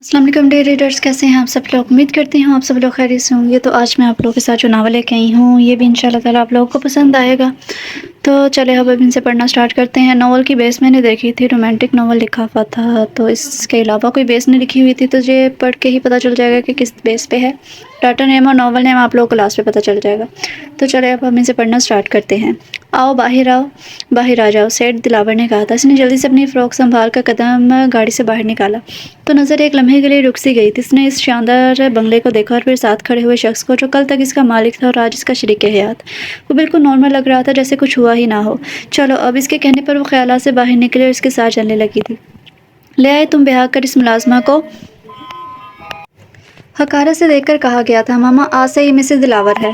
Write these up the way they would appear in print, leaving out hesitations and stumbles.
السلام علیکم day readers, کیسے ہیں آپ سب لوگ؟ امید کرتی ہوں آپ سب لوگ خیریت سے ہوں گے۔ تو آج میں آپ لوگوں کے ساتھ جو ناول لے کے آئی ہوں یہ بھی انشاءاللہ تعالیٰ آپ لوگوں کو پسند آئے گا۔ تو چلے اب ان سے پڑھنا سٹارٹ کرتے ہیں۔ ناول کی بیس میں نے دیکھی تھی رومانٹک ناول لکھا ہوا تھا، تو اس کے علاوہ کوئی بیس نہیں لکھی ہوئی تھی، تو یہ پڑھ کے ہی پتہ چل جائے گا کہ کس بیس پہ ہے۔ ٹائٹل نیم اور ناول نیم آپ لوگوں کو لاسٹ پہ پتہ چل جائے گا۔ تو چلے اب ہم ان سے پڑھنا سٹارٹ کرتے ہیں۔ آؤ باہر آ جاؤ، سیٹھ دلاور نے کہا تھا۔ اس نے جلدی سے اپنی فراک سنبھال کر قدم گاڑی سے باہر نکالا تو نظر ایک لمحے کے لیے رک سی گئی تھی۔ اس نے اس شاندار بنگلے کو دیکھا اور پھر ساتھ کھڑے ہوئے شخص کو جو کل تک اس کا مالک تھا اور آج اس کا شریک حیات۔ وہ بالکل نارمل لگ رہا تھا، جیسے کچھ ہوا ہی نہ ہو۔ چلو اب اس کے کہنے پر وہ خیالات سے باہر نکلے اور اس کے ساتھ چلنے لگی تھی۔ لے آئے تم بہا کر اس ملازمہ کو، حقارت سے دیکھ کر کہا گیا تھا۔ ماما آج سے یہ مسز دلاور ہے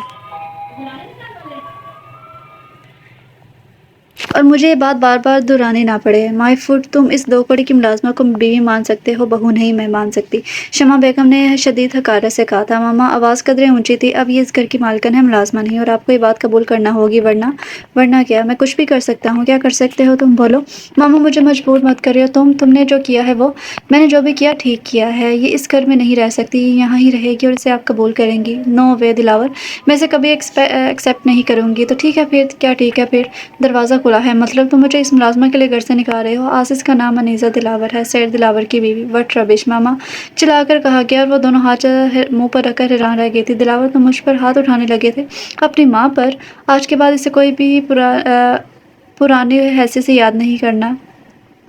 اور مجھے یہ بات بار بار دہرانی نہ پڑے۔ مائی فوٹ، تم اس دو کڑی کی ملازمہ کو بیوی مان سکتے ہو، بہو نہیں میں مان سکتی، شمع بیگم نے شدید حقارت سے کہا تھا۔ ماما آواز قدرے اونچی تھی۔ اب یہ اس گھر کی مالکن ہے، ملازمہ نہیں، اور آپ کو یہ بات قبول کرنا ہوگی، ورنہ کیا؟ میں کچھ بھی کر سکتا ہوں۔ کیا کر سکتے ہو تم؟ بولو۔ ماما مجھے مجبور مت کریو، تم نے جو کیا ہے وہ میں نے جو بھی کیا ٹھیک کیا ہے۔ یہ اس گھر میں نہیں رہ سکتی، یہ یہاں ہی رہے گی اور اسے آپ قبول کریں گی۔ نو وے دلاور، میں اسے کبھی ایکسپٹ نہیں کروں گی۔ تو ٹھیک ہے پھر کیا ٹھیک ہے پھر؟ دروازہ کھلا ہے، مطلب تم مجھے اس ملازمہ کے لیے گھر سے نکال رہے ہو؟ آسس کا نام انیزہ دلاور ہے، سیٹھ دلاور کی بیوی۔ وٹ ربش، ماما چلا کر کہا گیا اور وہ دونوں ہاتھ منہ پر رکھ کر حیران رہ گئی تھی۔ دلاور تم مجھ پر ہاتھ اٹھانے لگے تھے، اپنی ماں پر؟ آج کے بعد اسے کوئی بھی پرانی حیثیت سے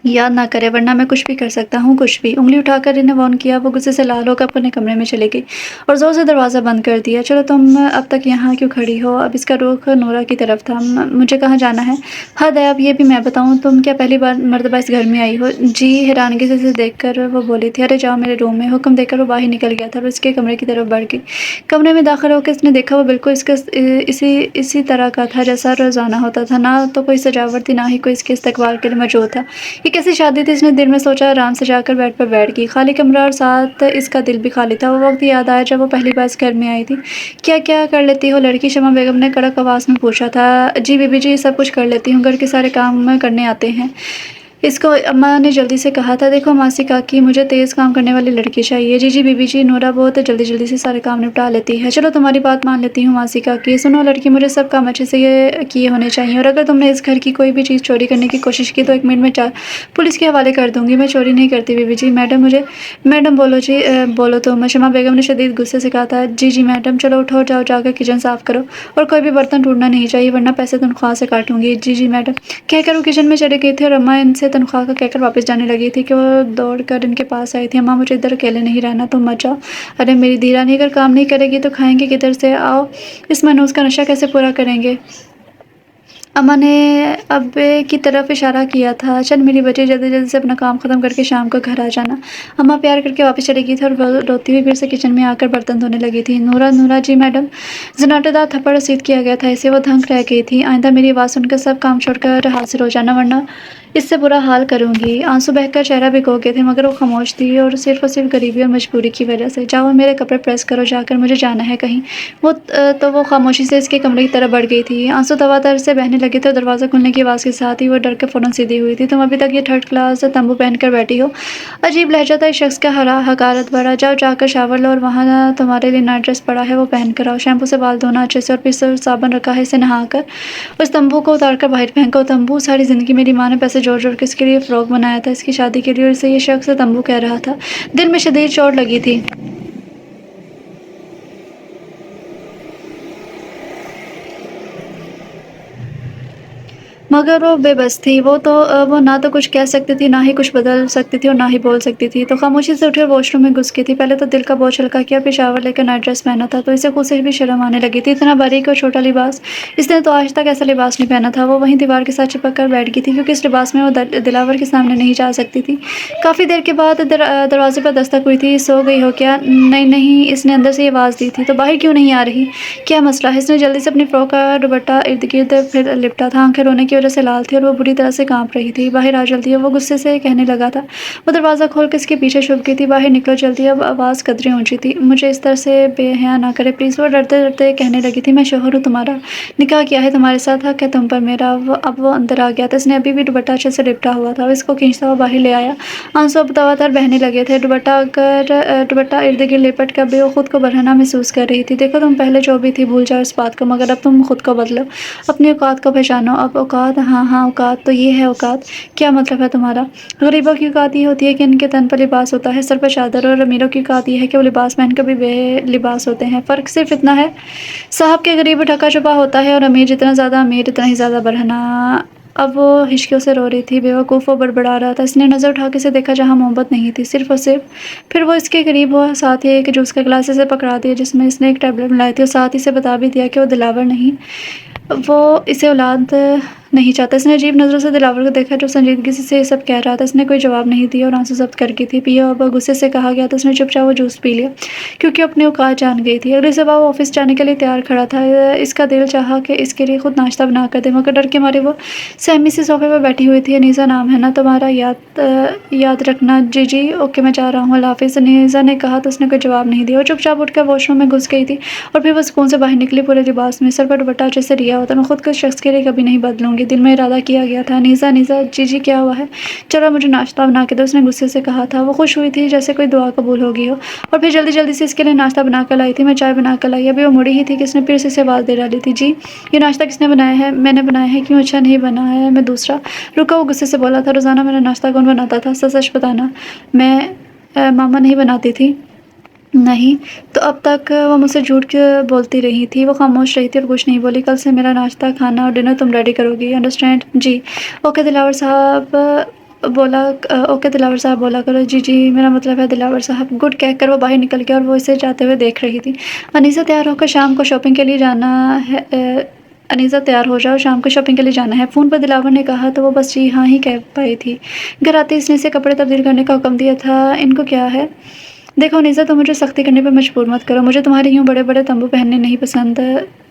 یاد نہ کرے، ورنہ میں کچھ بھی کر سکتا ہوں، کچھ بھی۔ انگلی اٹھا کر انہیں وارن کیا۔ وہ غصے سے لال ہو کر اپنے کمرے میں چلی گئی اور زور سے دروازہ بند کر دیا۔ چلو تم اب تک یہاں کیوں کھڑی ہو؟ اب اس کا رخ نورا کی طرف تھا۔ مجھے کہاں جانا ہے؟ حد ہے، اب یہ بھی میں بتاؤں؟ تم کیا پہلی مرتبہ اس گھر میں آئی ہو؟ جی، حیرانگی سے اسے دیکھ کر وہ بولی تھی۔ ارے جاؤ میرے روم میں، حکم دے کر وہ باہر نکل گیا تھا اور اس کے کمرے کی طرف بڑھ گئی۔ کمرے میں داخل ہو کے اس نے دیکھا وہ بالکل اسی طرح کا تھا جیسا روزانہ ہوتا تھا، نہ تو کوئی سجاوٹ تھی، نہ ہی کوئی اس کے استقبال کے لیے موجود تھا۔ یہ کیسی شادی تھی؟ اس نے دل میں سوچا۔ آرام سے جا کر بیڈ پر بیٹھ گئی۔ خالی کمرہ اور ساتھ اس کا دل بھی خالی تھا۔ وہ وقت یاد آیا جب وہ پہلی بار اس گھر میں آئی تھی۔ کیا کر لیتی ہو لڑکی؟ شمع بیگم نے کڑک آواز میں پوچھا تھا۔ جی بی بی جی، سب کچھ کر لیتی ہوں، گھر کے سارے کام کرنے آتے ہیں اس کو، اماں نے جلدی سے کہا تھا۔ دیکھو ماسی کاکی، مجھے تیز کام کرنے والی لڑکی چاہیے۔ جی بی بی جی، نورا بہت جلدی سے سارے کام نپٹا لیتی ہے۔ چلو تمہاری بات مان لیتی ہوں ماسی کاکی۔ سنو لڑکی، مجھے سب کام اچھے سے کیے ہونے چاہیے، اور اگر تم نے اس گھر کی کوئی بھی چیز چوری کرنے کی کوشش کی تو 1 منٹ میں پولیس کے حوالے کر دوں گی۔ میں چوری نہیں کرتی بی بی جی۔ میڈم بولو جی، بولو تم، شمع بیگم نے شدید غصے سے کہا تھا۔ جی میڈم۔ چلو اٹھو، جاؤ جا کر کچن صاف کرو، اور کوئی بھی برتن ٹوٹنا نہیں چاہیے، ورنہ پیسے تنخواہ سے کاٹوں گی۔ جی میڈم، کہہ کر وہ کچن میں چلی گئی تھی اور اماں ان سے تنخواہ کا کہہ کر واپس جانے لگی تھی کہ وہ دوڑ کر ان کے پاس آئی تھی۔ اماں مجھے ادھر اکیلے نہیں رہنا، تم مت جاؤ۔ ارے میری دھیرانی، اگر کام نہیں کرے گی تو کھائیں گے کدھر سے؟ آؤ، اس منحوس کا نشہ کیسے پورا کریں گے؟ اماں نے ابے کی طرف اشارہ کیا تھا۔ چل میری بچی، جلدی سے اپنا کام ختم کر کے شام کو گھر آ جانا۔ اماں پیار کر کے واپس چلی گئی تھی اور وہ روتی ہوئی پھر سے کچن میں آ کر برتن دھونے لگی تھی۔ نورا جی میڈم۔ زناٹے دار تھپڑ رسید کیا گیا تھا اسے، وہ دھنک رہ گئی تھی۔ آئندہ میری آواز سن کر سب کام چھوڑ کر حاضر ہو جانا، ورنہ اس سے برا حال کروں گی۔ آنسو بہہ کر چہرہ بھگو گئے تھے، مگر وہ خاموش تھی، اور صرف غریبی اور مجبوری کی وجہ سے۔ جاؤ میرے کپڑے پریس کرو جا کر، مجھے جانا ہے کہیں۔ وہ خاموشی سے اس کے کمرے کی طرف بڑھ گئی تھی۔ آنسو دوا سے بہنے لگے تھے اور دروازہ کھلنے کی آواز کے ساتھ ہی وہ ڈر کر فوراً سیدھی ہوئی تھی۔ تم ابھی تک یہ 3rd کلاس تمبو پہن کر بیٹھی ہو؟ عجیب لہجہ تھا اس شخص کا، حقارت بھرا۔ جاؤ جا کر شاور لو، اور وہاں تمہارے لیے نائٹ ڈریس پڑا ہے، وہ پہن کر آؤ۔ شیمپو سے بال دھونا اچھے سے، اور پھر صابن رکھا ہے، اسے نہا کر اس تمبو کو اتار کر باہر پھینکو۔ تمبو؟ ساری زندگی میری ماں نے پیسے جوڑ کے اس کے لیے فراک بنایا تھا، اس کی شادی کے لیے، اور اسے یہ شخص تمبو کہہ رہا تھا۔ دل میں شدید چوٹ لگی تھی، مگر وہ بے بس تھی۔ وہ نہ تو کچھ کہہ سکتی تھی، نہ ہی کچھ بدل سکتی تھی، اور نہ ہی بول سکتی تھی، تو خاموشی سے اٹھی اور واش روم میں گھس گئی تھی۔ پہلے تو دل کا بوجھ ہلکا کیا، پھر شاور لے کر نائٹ ڈریس پہنا تھا تو اسے خود سے بھی شرم آنے لگی تھی۔ اتنا باریک اور چھوٹا لباس، اس نے تو آج تک ایسا لباس نہیں پہنا تھا۔ وہ وہیں دیوار کے ساتھ چپک کر بیٹھ گئی تھی، کیونکہ اس لباس میں وہ دلاور کے سامنے نہیں جا سکتی تھی۔ کافی دیر کے بعد دروازے پر دستک ہوئی تھی۔ سو گئی ہو کیا؟ نہیں، اس نے اندر سے یہ آواز دی تھی۔ تو باہر کیوں نہیں آ رہی؟ کیا مسئلہ ہے؟ اس نے جلدی سے اپنی فراک کا دوپٹہ ارد گرد پھر لپٹا تھا۔ آنکھیں رونے کی وجہ से लाल थी और वो बुरी तरह से काँप रही थी। बाहर आ जल्दी, वो गुस्से से कहने लगा था। वो दरवाज़ा खोल कर इसके पीछे छुप गई थी। बाहर निकलो जल्दी, अब आवाज़ कदरें ऊँची थी। मुझे इस तरह से बेहया ना करे प्लीज़। वो डरते-डरते कहने लगी थी, मैं शौहर हूँ तुम्हारा, निकाह किया है तुम्हारे साथ, हक है तुम पर मेरा। अब वो अंदर आ गया था। इसने अभी भी दुपट्टा अच्छे से लिपटा हुआ था। इसको खींचता हुआ बाहर ले आया। आंसू अब दवादार बहने लगे थे। दुपट्टा इर्द-गिर्द लिपट कर भी वो खुद को बरहना महसूस कर रही थी। देखो तुम पहले जो भी थी भूल जाओ इस बात को, मगर अब तुम खुद को बदलो, अपनी औकात को पहचानो। अब औकात, हाँ औकात तो ये है औकात। क्या मतलब है तुम्हारा? गरीबों की औकात ये होती है कि इनके तन पर लिबास होता है, सर पर चादर, और अमीरों की औकात ये है कि वो लिबास पहनकर भी बेलिबास होते हैं। फ़र्क सिर्फ इतना है, साहब के गरीब ढका छुपा होता है और अमीर जितना ज़्यादा अमीर उतना ही ज़्यादा बरहना। अब वो हिचकियों से रो रही थी। बेवकूफ़ वो बड़बड़ा रहा था। इसने नज़र उठा के इसे देखा जहाँ मोहब्बत नहीं थी, सिर्फ़ और सिर्फ। फिर वो इसके करीब हुआ, साथ ही एक जूस का गिलास इसे पकड़ा दिया जिसमें इसने एक टैबलेट मिलाई थी, और साथ ही इसे बता भी दिया कि वो दिलावर नहीं, वो इसे औलाद नहीं चाहता। इसने अजीब नज़रों से दिलावर को देखा जो संजीदगी से ये सब कह रहा था। इसने कोई जवाब नहीं दिया और आंसू ज़ब्त करके थी। पियो, अब गुस्से से कहा गया तो उसने चुपचाप वो जूस पी लिया क्योंकि अपनी औकात जान गई थी। अगली सुबह वो ऑफिस जाने के लिए तैयार खड़ा था। इसका दिल चाहा कि इसके लिए खुद नाश्ता बना कर दे, मगर डर के मारे वो सहमी सी सोफे पर बैठी हुई थी। अनीसा नाम है ना तुम्हारा, याद रखना। जी ओके, मैं जा रहा हूँ, अल्लाह हाफिज़, अनीसा ने कहा तो उसने कोई जवाब नहीं दिया। वो चुपचाप उठकर वॉशरूम में घुस गई थी और फिर वो सुकून से बाहर निकली पूरे लिबास में, सर पर दुपट्टा अच्छे से लिया होता। मैं खुद को शख्स के लिए कभी नहीं बदलूंगी, दिल में इरादा किया गया था। अनीसा जी क्या हुआ है? चलो मुझे नाश्ता बना के दो, उसने गुस्से से कहा था। वो खुश हुई थी जैसे कोई दुआ कबूल होगी हो, और फिर जल्दी जल्दी से इसके लिए नाश्ता बना कर लाई थी। मैं चाय बना कर लाई। अभी वो मुड़ी ही थी कि इसने फिर से इसे आवाज़ दे डाली थी। जी, ये नाश्ता किसने बनाया है? मैंने बनाया है। क्यों अच्छा नहीं बना है? मैं दूसरा। रुका, वो गुस्से से बोला था। रोज़ाना मेरा नाश्ता कौन बनाता था? सच सच बताना। मैं मामा नहीं बनाती थी। नहीं, तो अब तक वो मुझसे झूठ क्यों बोलती रही थी? वो खामोश रही थी और कुछ नहीं बोली। कल से मेरा नाश्ता, खाना और डिनर तुम रेडी करोगी, अंडरस्टैंड? जी। ओके दिलावर साहब बोला ओके दिलावर साहब बोला करो। जी मेरा मतलब है दिलावर साहब। गुड कहकर वो बाहर निकल गया और वो इसे जाते हुए देख रही थी। अनीसा तैयार होकर शाम को शॉपिंग के लिए जाना है। अनीसा तैयार हो जाओ, शाम को शॉपिंग के लिए जाना है, फ़ोन पर दिलावर ने कहा तो वो बस जी हाँ ही कह पाई थी। घर आते इसने इसे कपड़े तब्दील करने का हुक्म दिया था। इनको क्या है? देखो निज़ा, तुम मुझे सख्ती करने पे मजबूर मत करो। मुझे तुम्हारे यूँ बड़े-बड़े तंबू पहनने नहीं पसंद,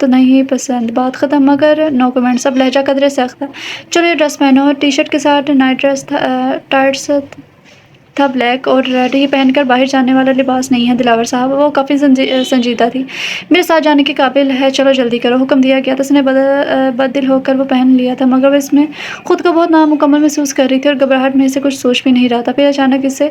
तो नहीं पसंद, बात ख़त्म। मगर नो कमेंट्स। अब लहजा कदरे सख्त था। चलो ये ड्रेस पहनो। टी-शर्ट के साथ नाइट ड्रेस था, टाइट्स था ब्लैक और रेड। ये पहनकर बाहर जाने वाला लिबास नहीं है दिलावर साहब। वो काफ़ी संजीदा थी। मेरे साथ जाने के काबिल है। चलो जल्दी करो, हुक्म दिया गया था। उसने बददिल होकर वो पहन लिया था, मगर वो इसमें खुद को बहुत नामुकम्मल महसूस कर रही थी और घबराहट में इसे कुछ सोच भी नहीं रहा था। फिर अचानक इसे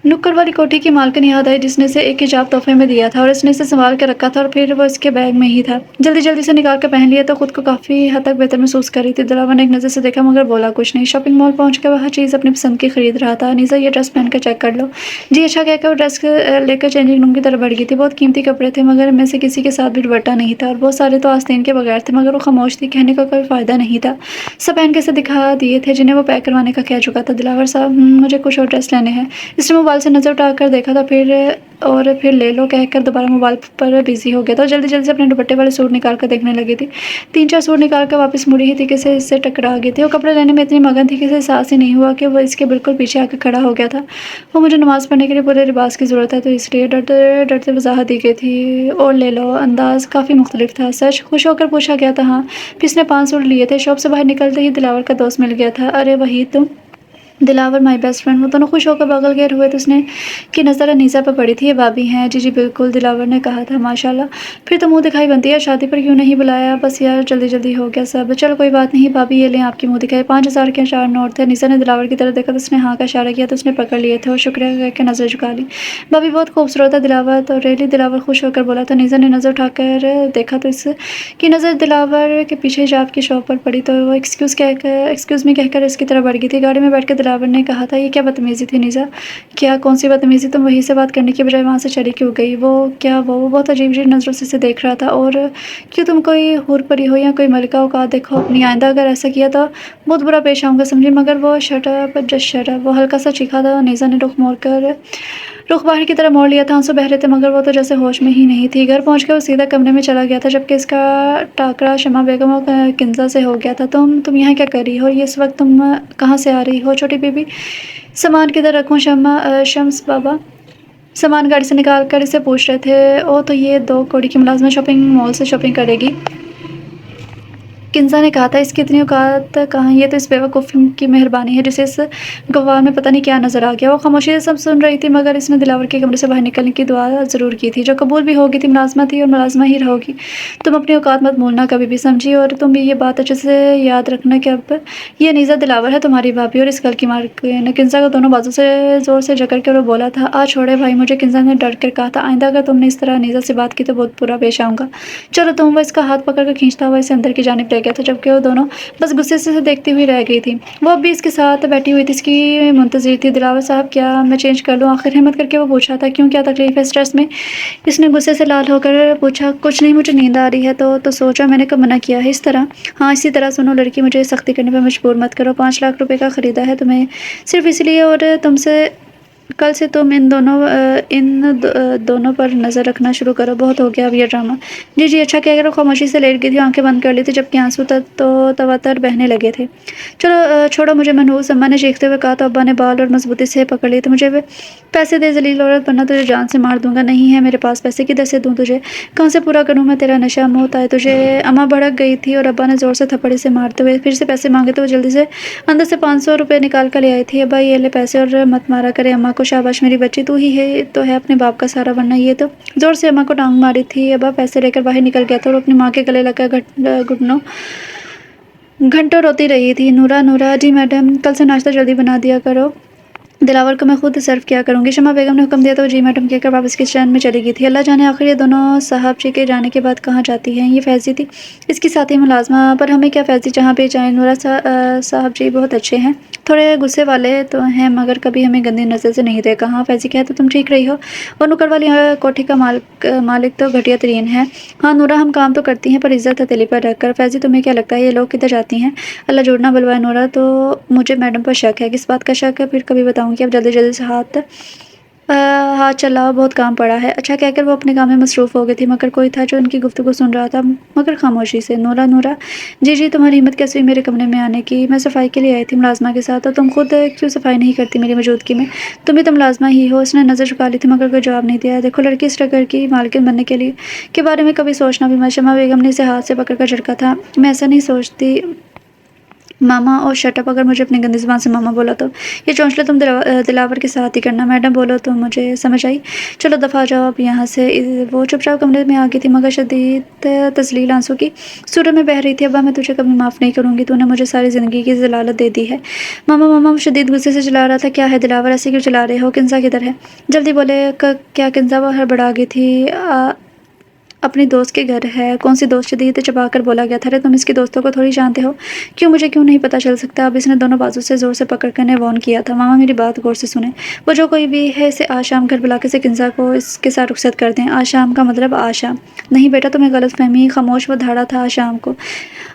नुक्कड़ वाली कोठी की मालकिन याद आई जिसने इसे एक हिजाब तोहफे में दिया था और इसने इसे संभाल के रखा था, और फिर वो इसके बैग में ही था। जल्दी जल्दी से निकाल कर पहन लिया तो खुद को काफ़ी हद तक बेहतर महसूस कर रही थी। दिलावर ने एक नज़र से देखा मगर बोला कुछ नहीं। शॉपिंग मॉल पहुंच कर वह चीज़ अपनी पसंद की खरीद रहा था। अनीसा, ये ड्रेस पहन कर चेक कर लो। जी अच्छा कहकर वो ड्रेस लेकर चेंजिंग रूम की तरफ बढ़ गई थी। बहुत कीमती कपड़े थे मगर इनमें से किसी के साथ भी दुपट्टा नहीं था, और बहुत सारे तो आस्तीन के बगैर थे, मगर वो खामोश थी। कहने का कोई फ़ायदा नहीं था। सब पहन के इसे दिखा दिए थे जिन्हें वो पैक करवाने का कह चुका था। दिलावर साहब, मुझे कुछ और ड्रेस लेने हैं। इसने मोबाइल से नज़र उठाकर देखा था, फिर ले लो कहकर दोबारा मोबाइल पर बिजी हो गया था। जल्दी जल्दी से अपने दुपट्टे वाले सूट निकाल कर देखने लगी थी। 3-4 सूट निकाल कर वापस मुड़ी ही थी कि इससे टकरा गई थी। वो कपड़े लेने में इतनी मगन थी कि इसे एहसास ही नहीं हुआ कि वो इसके बिल्कुल पीछे आकर खड़ा हो गया था। वो मुझे नमाज़ पढ़ने के लिए पूरे लिबास की ज़रूरत है, तो इसलिए डरते डरते वजाहत दी गई थी। और ले लो। अंदाज़ काफ़ी मुख्तलिफ था। सच? खुश होकर पूछा गया था। हाँ। फिर इसने 5 सूट लिए थे। शॉप से बाहर निकलते ही दिलावर का दोस्त मिल गया था। अरे वही तुम? Dilawar, my best friend. वो दोनों खुश होकर बगल गए हुए तो उसने की नज़र अनीसा पर पड़ी थी। ये भाभी हैं? जी बिल्कुल, दिलावर ने कहा था। माशाल्लाह, फिर तो मुंह दिखाई बनती है। शादी पर क्यों नहीं बुलाया? बस यार जल्दी जल्दी हो गया सब। चलो कोई बात नहीं भाभी, ये लें आपकी मुंह दिखाई। 5,000 के 4 नोट थे। अनीसा ने दिलावर की तरफ देखा तो उसने हाँ का इशारा किया तो उसने पकड़ लिए थे और शुक्रिया कहकर नज़र झुका ली। भाभी बहुत खूबसूरत है दिलावर। तो रेली? दिलावर खुश होकर बोला। तो अनीसा ने नज़र उठाकर देखा तो इसकी नज़र दिलावर के पीछे हिजाब की शॉप पर पड़ी, तो वो एक्सक्यूज़ मी कहकर इसकी तरफ बढ़ गई थी। गाड़ी में बैठ कर दिलावर ने कहा था, ये क्या बदतमीज़ी थी निज़ा? क्या? कौन सी बदतमीज़ी? तुम वहीं से बात करने की बजाय वहाँ से चली क्यों गई? वो बहुत अजीब अजीब नज़रों से इसे देख रहा था। और क्यों, तुम कोई हूर परी हो या कोई मलिका? औकात देखो अपनी। आइंदा अगर ऐसा किया तो बहुत बुरा पेश आऊँगा समझी। मगर वो shut up, just shut up. वो हल्का सा चीखा था। निज़ा ने रुख बाहर की तरफ मोड़ लिया था। आंसू बह रहे थे मगर वो तो जैसे होश में ही नहीं थी। घर पहुंचकर वो सीधा कमरे में चला गया था जबकि इसका टाकरा शमा बेगम और किंजा से हो गया था। तुम यहाँ क्या कर रही हो? ये इस वक्त तुम कहाँ से आ रही हो? छोटी बीबी, सामान किधर रखूँ? शम्स बाबा सामान गाड़ी से निकाल कर इसे पूछ रहे थे। ओ तो ये 2 कौड़ी की मुलाजमा शॉपिंग मॉल से शॉपिंग करेगी, किन्ज़ा ने कहा था, इसकी इतनी औकात कहाँ, ये तो इस बेवकूफ़ की मेहरबानी है जिसे इस गवार में पता नहीं क्या नज़र आ गया। वो खामोशी से सब सुन रही थी, मगर इसने दिलावर के कमरे से बाहर निकलने की दुआ ज़रूर की थी, जो कबूल भी होगी थी। मुलाज़मा थी और मुलाज़मा ही रहोगी। तुम अपनी औकात मत भूलना कभी भी, समझी? और तुम भी ये बात अच्छे से याद रखना कि अब ये अनीज़ा दिलावर है तुम्हारी भाभी, और इस घर की मालकिन। किन्ज़ा को दोनों बाजू से ज़ोर से जकड़ कर वो बोला था, आ छोड़े भाई मुझे, किन्ज़ा ने डर कर कहा था। आइंदा अगर तुमने इस तरह अनीज़ा से बात की तो बहुत बुरा पेश आऊँगा। चलो तुम। वो इसका हाथ पकड़ कर खींचता हुआ इसे अंदर की जानिब ले गया था, जबकि वो दोनों बस गुस्से से देखती हुई रह गई थी। वो अब भी इसके साथ बैठी हुई थी, इसकी मुंतज़िर थी। दिलावर साहब, क्या मैं चेंज कर लूँ? आखिर हिम्मत करके वो पूछा था। क्यों, क्या तकलीफ़ है? स्ट्रेस में? इसने गुस्से से लाल होकर पूछा। कुछ नहीं, मुझे नींद आ रही है तो सोचा, मैंने कब मना किया है इस तरह? हाँ, इसी तरह। सुनो लड़की, मुझे सख्ती करने पर मजबूर मत करो। 5 लाख रुपए का ख़रीदा है तुम्हें सिर्फ़ इसलिए, और तुमसे कल से तुम इन दोनों पर नज़र रखना शुरू करो। बहुत हो गया अब ये ड्रामा। जी जी अच्छा, कहकर वो खामोशी से लेट गई थी, आंखें बंद कर ली थी, जबकि आंसू तो तवातर बहने लगे थे। चलो छोड़ो मुझे मनहूस, अम्मा ने चीखते हुए कहा। तो अब्बा ने बाल और मजबूती से पकड़ लिए थे। मुझे पैसे दे जलील औरत, वरना तुझे जान से मार दूंगा। नहीं है मेरे पास पैसे, किधर से दूं तुझे? कहाँ से पूरा करूँ मैं तेरा नशा? मौत आए तुझे। अम्मा भड़क गई थी और अब्बा ने जोर से थप्पड़ी से मारते हुए फिर से पैसे मांगे, तो वो जल्दी से अंदर से 500 रुपये निकाल कर ले आई थी। अब्बा ये ले पैसे और मत मारा करे अम्मा को। शाबाश मेरी बच्ची, तू ही है तो है अपने बाप का सहारा, वरना ये तो। जोर से अम्मा को टांग मारी थी। अब्बा पैसे लेकर बाहर निकल गया था और अपनी माँ के गले लगकर घुटनों घंटों रोती रही थी। नूरा नूरा, जी मैडम, कल से नाश्ता जल्दी बना दिया करो, दिलावर को मैं खुद सर्व किया करूँगी। शमा बेगम ने हुक्म दिया तो जी मैडम कहकर वापस किचन में चली गई थी। अल्लाह जाने आखिर ये दोनों साहब जी के जाने के बाद कहाँ जाती हैं। ये फैज़ी थी, इसकी साथी मुलाजमा, पर हमें क्या फैज़ी जहाँ पे जाए। नूरा साहब जी बहुत अच्छे हैं, थोड़े गुस्से वाले तो हैं, मगर कभी हमें गंदी नज़र से नहीं देखा। हाँ फैज़ी, क्या तो तुम ठीक रही हो? और नुक्कड़ वाली कोठी का मालिक तो घटिया तरीन है। हाँ नूरा, हम काम तो करती हैं पर इज़्ज़त हथेली पर रख कर। फैज़ी, तुम्हें क्या लगता है ये लोग किधर जाती हैं? अल्लाह जोड़ना बुलवाए नूरा, तो मुझे मैडम पर शक है। किस बात का शक है? फिर कभी बताऊँगी। अब जल्दी जल्दी से हाथ चलाओ, बहुत काम पड़ा है। अच्छा कहकर वो अपने काम में मसरूफ़ हो गई थी, मगर कोई था जो उनकी गुफ्तगू सुन रहा था, मगर खामोशी से। नूरा नूरा, जी जी, तुम्हारी हिम्मत कैसे हुई मेरे कमरे में आने की? मैं सफाई के लिए आई थी मुलाजमा के साथ, और तुम खुद क्यों सफाई नहीं करती मेरी मौजूदगी में? तुम भी तो मुलाजमा ही हो। उसने नज़र झुका ली थी, मगर कोई जवाब नहीं दिया। देखो लड़की, इस घर की मालकिन बनने के बारे में कभी सोचना भी मत। शमा बेगम ने इसे हाथ से पकड़ कर झटका था। मैं ऐसा नहीं सोचती मामा, और शटअप, अगर मुझे अपनी गंदी ज़ुबान से मामा बोला तो। ये चौंचले तुम दिलावर के साथ ही करना। मैडम बोलो तो मुझे समझ आई। चलो दफ़ा जाओ अब यहाँ से। वो चुपचाप कमरे में आ गई थी, मगर शदीद तसलील आंसू की सूरत में बह रही थी। अब्बा, मैं तुझे कभी माफ़ नहीं करूँगी, तूने मुझे सारी ज़िंदगी की ज़लालत दे दी है। मामा मामा, वो शदीद गुस्से से चिल्ला रहा था। क्या है दिलावर, ऐसे क्यों चिल्ला रहे हो? किन्ज़ा किधर है? जल्दी बोले। क्या किन्ज़ा? वो हड़बड़ा गई थी। अपनी दोस्त के घर है। कौन सी दोस्त? शदीद चबा कर बोला गया था। अरे तुम इसकी दोस्तों को थोड़ी जानते हो? क्यों, मुझे क्यों नहीं पता चल सकता? अब इसने दोनों बाजू से ज़ोर से पकड़ कर ने वॉर्न किया था। मामा मेरी बात गौर से सुने। वो जो कोई भी है इसे आज शाम घर बुला के से किन्ज़ा को इसके साथ रुखसत कर दें। आज शाम का मतलब आज शाम नहीं बेटा, तुम्हें गलत फहमी। खामोश, वो धाड़ा था आज शाम को।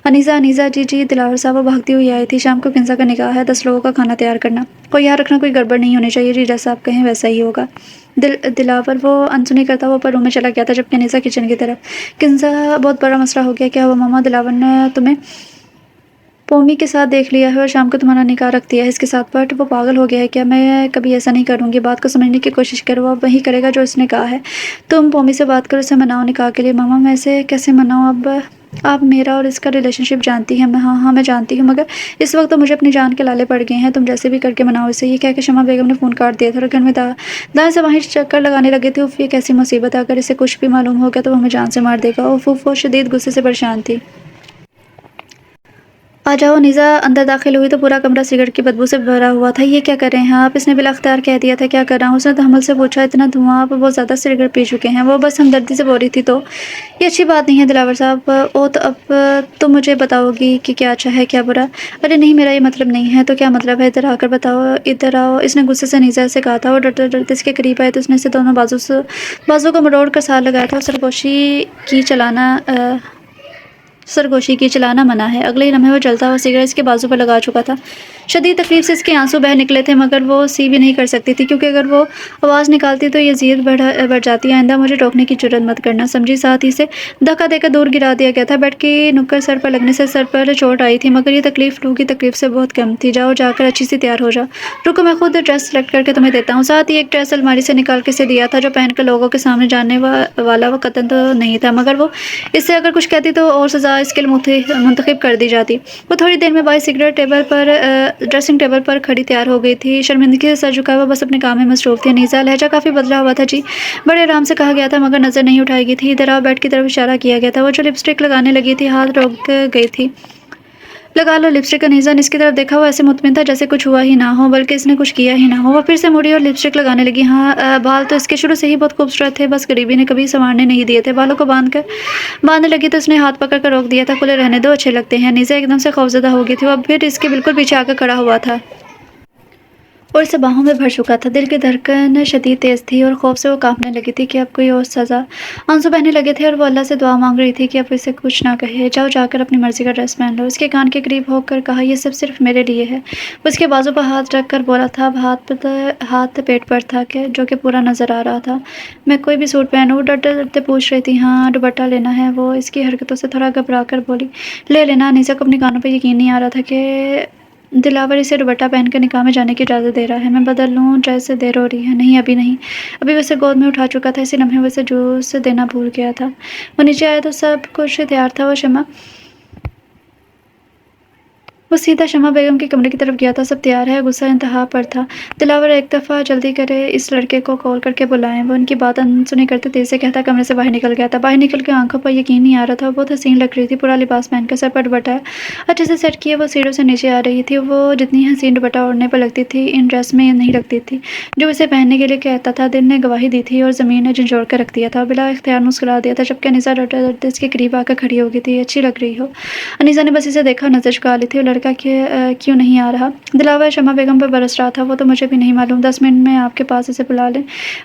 अनीज़ा अनीज़ा, जी जी दिलावर साहब, वो भागती हुई आई थी। शाम को किन्ज़ा का निकाह है, 10 लोगों का खाना तैयार करना, कोई याद रखना कोई गड़बड़ नहीं होनी चाहिए। जी जैसा आप कहें वैसा ही होगा। दिलावर, वो अनसुनी करता हुआ पर रूम में चला गया था, जबकि अनीज़ा किचन की तरफ। किन्ज़ा, बहुत बड़ा मसला हो गया। क्या हुआ मामा? दिलावर ने तुम्हें पोमी के साथ देख लिया है और शाम को तुम्हारा निकाह रख दिया है इसके साथ। बट वो पागल हो गया है क्या? मैं कभी ऐसा नहीं करूँगी। बात को समझने की कोशिश करो, अब वही करेगा जो उसने कहा है। तुम पोमी से बात करो, उसे मनाओ निकाह के लिए। मामा मैं इसे कैसे मनाऊँ? अब आप मेरा और इसका रिलेशनशिप जानती हैं। मैं हाँ मैं जानती हूँ, मगर इस वक्त तो मुझे अपनी जान के लाले पड़ गए हैं। तुम जैसे भी करके मनाओ इसे। ये कह के शमा बेगम ने फ़ोन काट दिया था और घर में दाएं से बाहर चक्कर लगाने लगे थे। उफ, ये कैसी मुसीबत है, अगर इसे कुछ भी मालूम हो गया तो वो हमें जान से मार देगा। उफ उफ, वो शदीद गुस्से से परेशान थी। आ जाओ। निज़ा अंदर दाखिल हुई तो पूरा कमरा सिगरेट की बदबू से भरा हुआ था। ये क्या कर रहे हैं आप? इसने बिलाख्तियार कह दिया था। क्या कर रहा हूँ? उसने तहम्मुल से पूछा। इतना धुआं? आप बहुत ज़्यादा सिगरेट पी चुके हैं। वो बस हमदर्दी से बोल रही थी। तो ये अच्छी बात नहीं है दिलावर साहब। ओ तो अब तो मुझे बताओगी कि क्या अच्छा है क्या बुरा? अरे नहीं, मेरा ये मतलब नहीं है। तो क्या मतलब है? इधर आकर बताओ, इधर आओ। इसने गुस्से से निज़ा से कहा था। और डरते डरते इसके करीब आए तो उसने इसे दोनों बाजू को मरोड़ कर साथ लगाया था। और सरगोशी की चलाना मना है। अगले ही लम्हे वो जलता हुआ सिगरेट इसके बाजू पर लगा चुका था। शदीद तकलीफ से इसके आंसू बह निकले थे, मगर वो सी भी नहीं कर सकती थी, क्योंकि अगर वो आवाज़ निकालती तो ये ज़ीद बढ़ जाती। आइंदा मुझे रोकने की जुर्रत मत करना, समझी? साथ ही से धक्का देकर दूर गिरा दिया गया था। बेड की नुक्कड़ सर पर लगने से सर पर चोट आई थी, मगर ये तकलीफ लू की तकलीफ से बहुत कम थी। जाओ जाकर अच्छी सी तैयार हो जाओ। रुको, मैं खुद ड्रेस सेलेक्ट करके तुम्हें देता हूँ। साथ ही एक ड्रेस अलमारी से निकाल के इसे दिया था, जो पहनकर लोगों के सामने जाने वाला वो कतन तो नहीं था, मगर वो इससे अगर कुछ कहती तो और सज़ा ज़्यादा स्किल मुंतखब कर दी जाती। वो थोड़ी देर में बाई सिगरेट ड्रेसिंग टेबल पर खड़ी तैयार हो गई थी। शर्मिंदगी से सर झुकाए वो बस अपने काम में मसरूफ़ थी। अनीसा, लहजा काफ़ी बदला हुआ था जी। बड़े आराम से कहा गया था मगर नज़र नहीं उठाई गई थी। इधर आओ, बेड की तरफ इशारा किया गया था। वो जो लिपस्टिक लगाने लगी थी, हाथ रोक गई थी। लगा लो लिपस्टिक। अनीसा ने इसकी तरफ देखा। वो ऐसे मुतमिन था जैसे कुछ हुआ ही ना हो, बल्कि इसने कुछ किया ही ना हो। वो फिर से मुड़ी और लिपस्टिक लगाने लगी। हाँ, बाल तो इसके शुरू से ही बहुत खूबसूरत थे, बस गरीबी ने कभी संवारने नहीं दिए थे। बालों को बांधने लगी तो उसने हाथ पकड़ कर रोक दिया था। खुले रहने दो, अच्छे लगते हैं। अनीसा एकदम से खौफजदा हो गई थी। वो अब फिर इसके बिल्कुल पीछे आकर खड़ा हुआ था और इसे बाहों में भर चुका था। दिल की धड़कन शदीद तेज़ थी और खौफ से वो कांपने लगी थी कि अब कोई और सज़ा। आंसू बहने लगे थे और वो अल्लाह से दुआ मांग रही थी कि अब इसे कुछ ना कहे। जाओ, जाकर अपनी मर्ज़ी का ड्रेस पहन लो। उसके कान के करीब होकर कहा, यह सब सिर्फ मेरे लिए है। उसके बाजू पर हाथ रख कर बोला था। अब हाथ पेट पर था जो कि पूरा नज़र आ रहा था। मैं कोई भी सूट पहनूँ? डरते डरते पूछ रही थी। हाँ, दुपट्टा लेना है। वो इसकी हरकतों से थोड़ा घबरा कर बोली। ले लेना। अनीसा को अपने कानों पर यकीन नहीं आ रहा था कि दिलावर इसे दुपट्टा पहनकर निकाह में जाने की इजाज़त दे रहा है। मैं बदल लूँ? ड्रेस देर हो रही है। नहीं, अभी नहीं। अभी वैसे गोद में उठा चुका था। इसे लम्हे वैसे जूस देना भूल गया था। वो नीचे आया तो सब कुछ तैयार था। वो सीधा शमा बेगम के कमरे की तरफ गया था। सब तैयार है। गुस्सा इंतहा पर था। दिलावर एक दफ़ा जल्दी करे, इस लड़के को कॉल करके बुलाएं। वो उनकी बात अनसुनी करते तेज़ से कहता कमरे से बाहर निकल गया था। बाहर निकल के आंखों पर यकीन नहीं आ रहा था। वो बहुत हसीन लग रही थी। पूरा लिबास पहनकर, सर पर दुपट्टा अच्छे से सेट किए वो सीढ़ियों से नीचे आ रही थी। वो जितनी हसीन दुपट्टा ओढ़ने पर लगती थी, इन ड्रेस में नहीं लगती थी। जो उसे पहनने के लिए कहता था, दिल ने गवाही दी थी और ज़मीन ने झंझोड़ कर रख दिया था। बिला इख्तियार मुस्कुरा दिया था जबकि अनीसा डरते डरते इसके करीब आकर खड़ी हो गई थी। अच्छी लग रही हो। अनीसा ने बस इसे देखा, नज़र झुका ली थी। लड़का क्यों नहीं आ रहा? दिलावर शमा बेगम पर बरस रहा था। वो तो मुझे भी नहीं मालूम। 10 मिनट में आपके पास इसे बुला लें,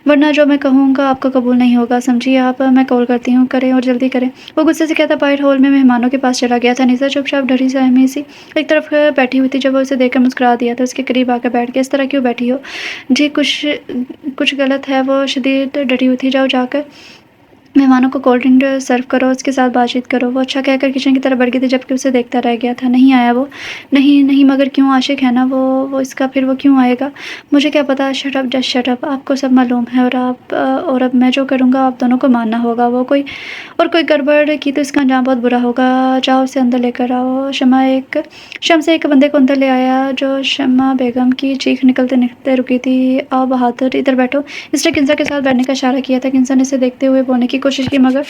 वरना जो मैं कहूँगा आपको कबूल नहीं होगा। समझिए आप। मैं कॉल करती हूँ, करें और जल्दी करें। वो गुस्से से कहता बाहर हॉल में मेहमानों के पास चला गया था। अनीसा चुपचाप डरी सहमी सी एक तरफ बैठी हुई थी। जब वो उसे देखकर मुस्कुरा दिया तो उसके करीब आकर बैठ गया। इस तरह क्यों बैठी हो जी? कुछ गलत है? वो शदीद डरी हुई थी। जाओ, जाकर मेहमानों को कोल्ड ड्रिंक सर्व करो, उसके साथ बातचीत करो। वो अच्छा कहकर किचन की तरफ बढ़ गई थी जबकि उसे देखता रह गया था। नहीं आया वो? नहीं नहीं, मगर क्यों? आशिक है ना वो इसका, फिर वो क्यों आएगा? मुझे क्या पता। Shut up, just shut up. आपको सब मालूम है और अब मैं जो करूँगा आप दोनों को मानना होगा। वो कोई गड़बड़ की तो इसका अंजाम बहुत बुरा होगा। जाओ उसे अंदर लेकर आओ। शम से एक बंदे को अंदर ले आया जो शमा बेगम की चीख निकलते निकलते रुकी थी। आओ बहादुर, इधर बैठो। इसने किंजा के साथ बैठने का इशारा किया था। किंजा ने इसे देखते हुए बोलने की कोशिश की मगर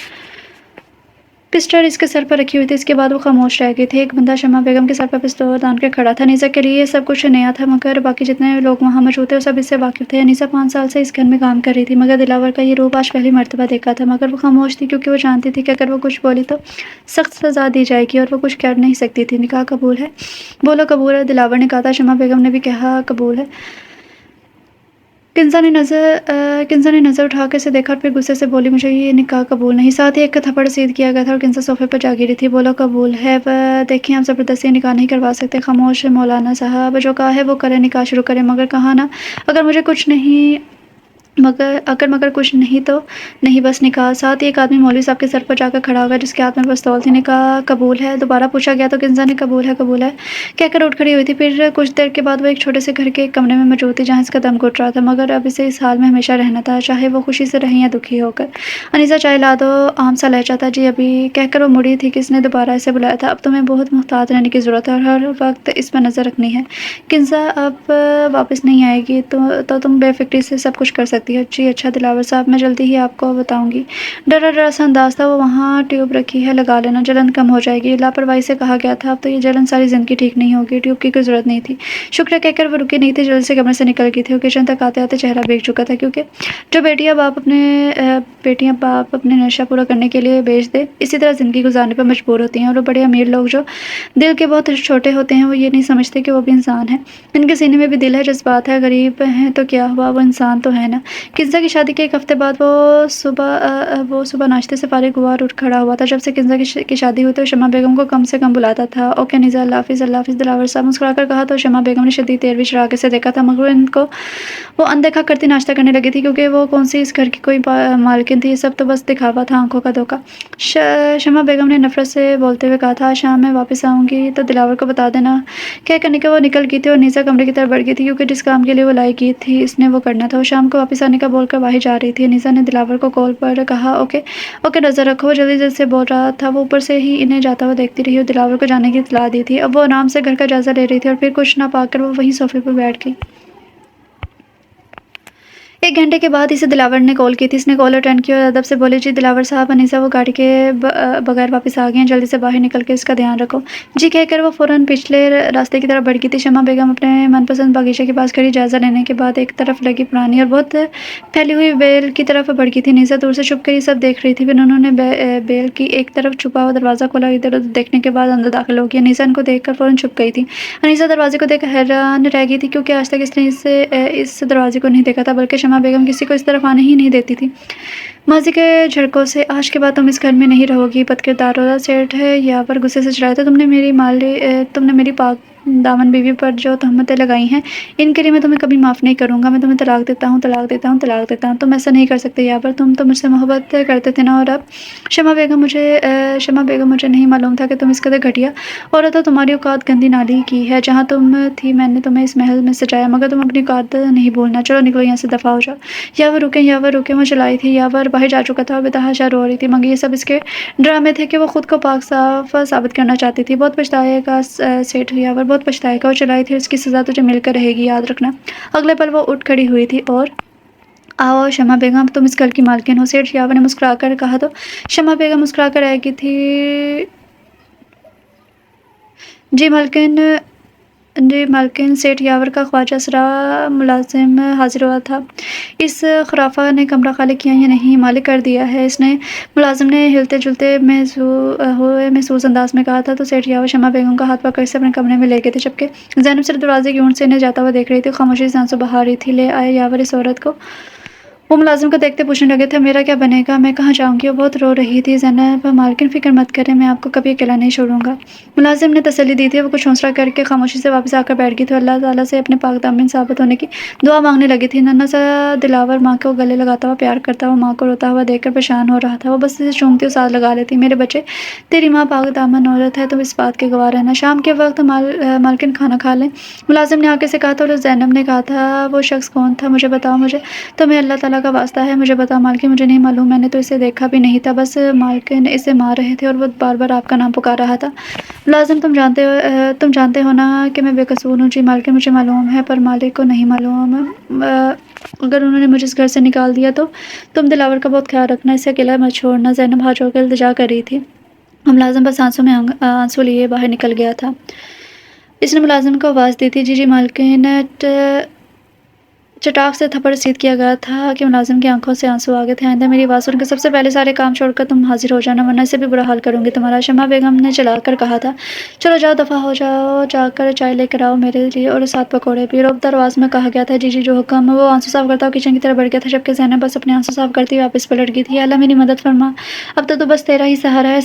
पिस्टल इसके सर पर रखी हुई थी। इसके बाद वो खामोश रह गई थी। एक बंदा शमा बेगम के सर पर पिस्तौल तान के खड़ा था। अनीसा के लिए सब कुछ नया था मगर बाकी जितने लोग वहाँ मौजूद थे वो सब इससे वाकिफ थे। अनीसा 5 साल से इस घर में काम कर रही थी मगर दिलावर का ये रूप आज पहली मर्तबा देखा था। मगर वो खामोश थी क्योंकि वो जानती थी कि अगर वो कुछ बोली तो सख्त सज़ा दी जाएगी और वो कुछ कर नहीं सकती थी। निकाह कबूल है? बोलो कबूल है। दिलावर ने कहा था। शमा बेगम ने भी कहा कबूल है। किंजा ने नज़र उठाकर इसे देखा और फिर गुस्से से बोली, मुझे ये निकाह कबूल नहीं। साथ ही एक थप्पड़ सीध किया गया था और किंजा सोफे पर जा गिरी थी। बोलो कबूल है? देखिए, हम ज़बरदस्ती निकाह नहीं करवा सकते। खामोश मौलाना साहब, जो कहा है वो करें, निकाह शुरू करें। मगर कहा ना, अगर कुछ नहीं तो नहीं, बस निकाह। साथ ही एक आदमी मौलवी साहब के सर पर जाकर खड़ा हो गया जिसके हाथ में पिस्तौल थी। निकाह कबूल है? दोबारा पूछा गया तो किंजा ने कबूल है कहकर उठ खड़ी हुई थी। फिर कुछ देर के बाद वो एक छोटे से घर के एक कमरे में मौजूद थी जहाँ इसका दम घुट रहा था मगर अब इसे इस हाल में हमेशा रहना था, चाहे वो खुशी से रहें या दुखी होकर। अनीसा, चाय ला दो। आम सा लहजा था। जी अभी, कहकर वो मुड़ी थी। किसने दोबारा इसे बुलाया था? अब तुम्हें बहुत मुहतात रहने की ज़रूरत है और हर वक्त इस पर नज़र रखनी है। किंजा अब वापस नहीं आएगी तो तुम बेफिक्री से सब कुछ कर सकती हो। जी अच्छा दिलावर साहब, मैं जल्दी ही आपको बताऊंगी। डरा सा अंदाज था। वो वहाँ ट्यूब रखी है, लगा लेना, जलन कम हो जाएगी। लापरवाही से कहा गया था। अब तो ये जलन सारी ज़िंदगी ठीक नहीं होगी। ट्यूब की कोई ज़रूरत नहीं थी। शुक्र कहकर वो रुकी नहीं थी, जल्दी से कमरे से निकल गई थी। वो किचन तक आते आते चेहरा भीग चुका था क्योंकि जो बेटियां बाप अपने नशा पूरा करने के लिए बेच दे, इसी तरह ज़िंदगी गुजारने पर मजबूर होती हैं। और वो बड़े अमीर लोग जो दिल के बहुत छोटे होते हैं वो ये नहीं समझते कि वो भी इंसान है। इनके सीने में भी दिल है, जज्बात है। गरीब हैं तो क्या हुआ, वो इंसान तो है ना। किंजा की शादी के एक हफ्ते बाद वो सुबह नाश्ते से फारिग हुआ और उठ खड़ा हुआ था। जब से किंजा की शादी हुई तो शमा बेगम को कम से कम बुलाता था। ओके निज़ा, अल्लाह हाफिज़। दिलावर साहब मुस्कुराकर कहा तो शमा बेगम ने शदीद तेरवी चढ़ा से देखा था मगर इनको वो अनदेखा करती नाश्ता करने लगी थी क्योंकि वो कौन सी इस घर की कोई मालकिन थी। ये सब तो बस दिखावा था, आंखों का धोखा। शमा बेगम ने नफरत से बोलते हुए कहा था, शाम में वापस आऊँगी तो दिलावर को बता देना। क्या करने के वो निकल गई थी और नीसा कमरे की तरफ बढ़ गई थी क्योंकि जिस काम के लिए वो लाई की थी इसने वो करना था। वो शाम को वापस आने का बोलकर बाहर जा रही थी। अनीसा ने दिलावर को कॉल पर कहा, ओके ओके नज़र रखो। वो जल्दी जल्दी से बोल रहा था। वो ऊपर से ही इन्हें जाता हुआ देखती रही और दिलावर को जाने की इत्तला दी थी। अब वो आराम से घर का जायजा ले रही थी और फिर कुछ ना पाकर वो वहीं सोफे पर बैठ गई। 1 घंटे के बाद इसे दिलावर ने कॉल की थी। इसने कॉल अटेंड किया और अदब से बोली, जी दिलावर साहब, अनीसा वो गाड़ी के बगैर वापस आ गए हैं, जल्दी से बाहर निकल के इसका ध्यान रखो। जी कहकर वो फ़ौरन पिछले रास्ते की तरफ बढ़ गई थी। शमा बेगम अपने मनपसंद बागीचे के पास खड़ी जायज़ा लेने के बाद एक तरफ लगी पुरानी और बहुत फैली हुई बेल की तरफ बढ़ गई थी। अनीसा दूर से छुप कर ये सब देख रही थी। फिर उन्होंने बेल की एक तरफ छुपा हुआ दरवाज़ा खोला। इधर उधर देखने के बाद अंदर दाखिल हो गई। अनीसा इनको देखकर फ़ौरन छुप गई थी। अनीसा दरवाजे को देखकर हैरान रह गई थी, क्योंकि आज तक इसने इस दरवाजे को नहीं देखा था, बल्कि शमा बेगम किसी को इस तरफ आने ही नहीं देती थी। माजी के झड़कों से, आज के बाद तुम इस घर में नहीं रहोगी। बदकिरदार औरत, सेठ है यहाँ पर गुस्से से चिल्लाया था, तुमने मेरी पाक दामन बीवी पर जो तहमतें लगाई हैं, इनके लिए मैं तुम्हें कभी माफ़ नहीं करूँगा। मैं तुम्हें तलाक देता हूँ, तलाक देता हूँ, तलाक देता हूँ। तुम ऐसा नहीं कर सकते यहाँ पर। तुम तो मुझसे मोहब्बत करते थे ना। और अब शमा बेगम, मुझे नहीं मालूम था कि तुम इस कदर घटिया औरत हो। तुम्हारी औकात गंदी नाली की है। जहाँ तुम थी मैंने तुम्हें इस महल में सजाया, मगर तुम अपनी औकात नहीं भूलना। चलो निकलो यहाँ से, दफ़ा हो जाओ। या वो रुके, मैं चलाई थी। या वो बाहर जा चुका था और बेतहाशा रो रही थी, मगर ये सब इसके ड्रामे थे कि वो खुद को पाक साफ साबित करना चाहती थी। बहुत पछताएगा सेठ यावर, बहुत पछताएगा। वो चलाई थी, उसकी सज़ा तुझे मिलकर रहेगी, याद रखना। अगले पल वो उठ खड़ी हुई थी और आओ शमा बेगम, तुम इस घर की मालकिन हो, सेठ यावर ने मुस्कुराकर कहा। तो शमा बेगम मुस्कुराकर आएगी थी। जी मालकिन, सेठ यावर का ख्वाजा सरा मुलाजिम हाजिर हुआ था। इस खुराफा ने कमरा खाली किया या नहीं, मालिक कर दिया है, इसने मुलाजिम ने हिलते जुलते महसूस अंदाज में कहा था। तो सेठ यावर शमा बेगम का हाथ पकड़ से अपने कमरे में ले गए थे, जबकि ज़ैनब सिर्फ दरवाजे की ऊँट से इन्हें जाता हुआ देख रही थी। खामोशी से आंसू बहा रही थी। ले आए यावर इस औरत को। वो मुलाजिम को देखते पूछने लगे थे, मेरा क्या बनेगा, मैं कहाँ जाऊँगी। वो बहुत रो रही थी। ज़ैनब मालकिन, फ़िक्र मत करें, मैं आपको कभी अकेला नहीं छोड़ूंगा। मुलाजिम ने तसल्ली दी थी। वो कुछ हौसला करके खामोशी से वापस आकर बैठ गई थी। अल्लाह ताला से अपने पाक दामन साबित होने की दुआ मांगने लगी थी। नन्हा सा दिलावर माँ को गले लगाता हुआ प्यार करता हुआ माँ को रोता हुआ देखकर परेशान हो रहा था। वो बस इसे चूमती और साथ लगा लेती, मेरे बच्चे, तेरी माँ पाक दामन औरत है, तुम इस बात के गवाह रहना। शाम के वक्त मालकिन खाना खा लें, मुलाजिम ने आके से कहा। तो ज़ैनब ने कहा था, वो शख्स कौन था, मुझे बताओ, मुझे तुम्हें अल्लाह ताला का वास्ता है मुझे बताओ। मालकिन, मुझे नहीं मालूम, मैंने तो इसे देखा भी नहीं था, बस मालकिन इसे मार रहे थे और वो बार बार आपका नाम पुकार रहा था। मुलाजिम, तुम जानते हो ना कि मैं बेकसूर हूँ। जी मालकिन, मुझे मालूम है, पर मालिक को नहीं मालूम। अगर उन्होंने मुझे इस घर से निकाल दिया तो तुम दिलावर का बहुत ख्याल रखना, इसे अकेला मत छोड़ना। ज़ैनब हाथ जोड़कर इल्तिजा कर रही थी। मुलाजिम बस आंसू लिए बाहर निकल गया था। इसने मुलाजिम को आवाज़ दी थी। जी मालकिन, चटाक से थप्पड़ रसीद किया गया था कि मुलाजिम की आंखों से आंसू आ गए थे। आइंदा मेरी आवाज़ सुनकर सबसे पहले सारे काम छोड़कर तुम हाजिर हो जाना, वरना इससे भी बुरा हाल करूँगी तुम्हारा। शमा बेगम ने चलाकर कहा था। चलो जाओ, दफ़ा हो जाओ, जाकर चाय लेकर आओ मेरे लिए और 7 पकौड़े भी। रोबदार आवाज़ में कहा गया था। जी जो हुक्म। वो आंसू साफ करता हुआ किचन की तरफ बढ़ गया था, जबकि ज़ैनब बस अपने आंसू साफ करती हुई वापस पलट गई थी। अल्लाह मेरी मदद फरमा, अब तो बस तेरा ही सहारा है।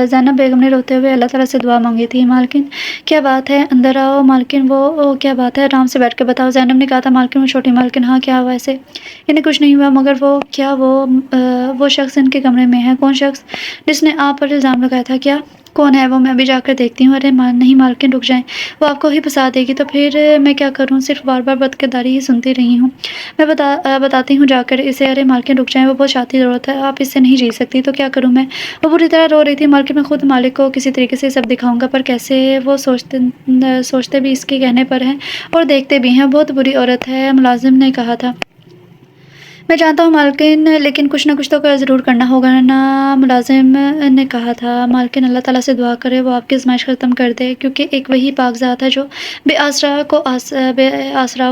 ज़ैनब बेगम ने रोते हुए अल्लाह ताला से दुआ मांगी थी। मालकिन, क्या बात है, अंदर आओ। मालकिन, वो क्या बात है, आराम से बैठ के बताओ। ज़ैनब ने कहा था। मालकिन, वो छोटी मालकिन, हाँ क्या हुआ। ऐसे इन्हें कुछ नहीं हुआ, मगर वो शख्स इनके कमरे में है। कौन शख्स जिसने आप पर इल्ज़ाम लगाया था, क्या कौन है वो, मैं अभी जाकर देखती हूँ। अरे नहीं मालकिन, रुक जाएं, वो आपको ही फंसा देगी, तो फिर मैं क्या करूँ, सिर्फ बार बार बदकिरदारी ही सुनती रही हूँ। मैं बताती हूँ जाकर इसे। अरे मालकिन रुक जाएं, वो बहुत शातिर औरत है, आप इससे नहीं जी सकती, तो क्या करूँ मैं। वो बुरी तरह रो रही थी। मालकिन, मैं खुद मालिक को किसी तरीके से सब दिखाऊंगा, पर कैसे, वो सोचते भी इसके कहने पर हैं और देखते भी हैं, बहुत बुरी औरत है। मुलाजिम ने कहा था। मैं जानता हूँ मालकिन, लेकिन कुछ ना कुछ तो ज़रूर करना होगा ना। मुलाजिम ने कहा था। मालकिन, अल्लाह ताला से दुआ करे वो आपकी आज़माइश ख़त्म कर दे, क्योंकि एक वही पाकज़ात है जो बेआसराओं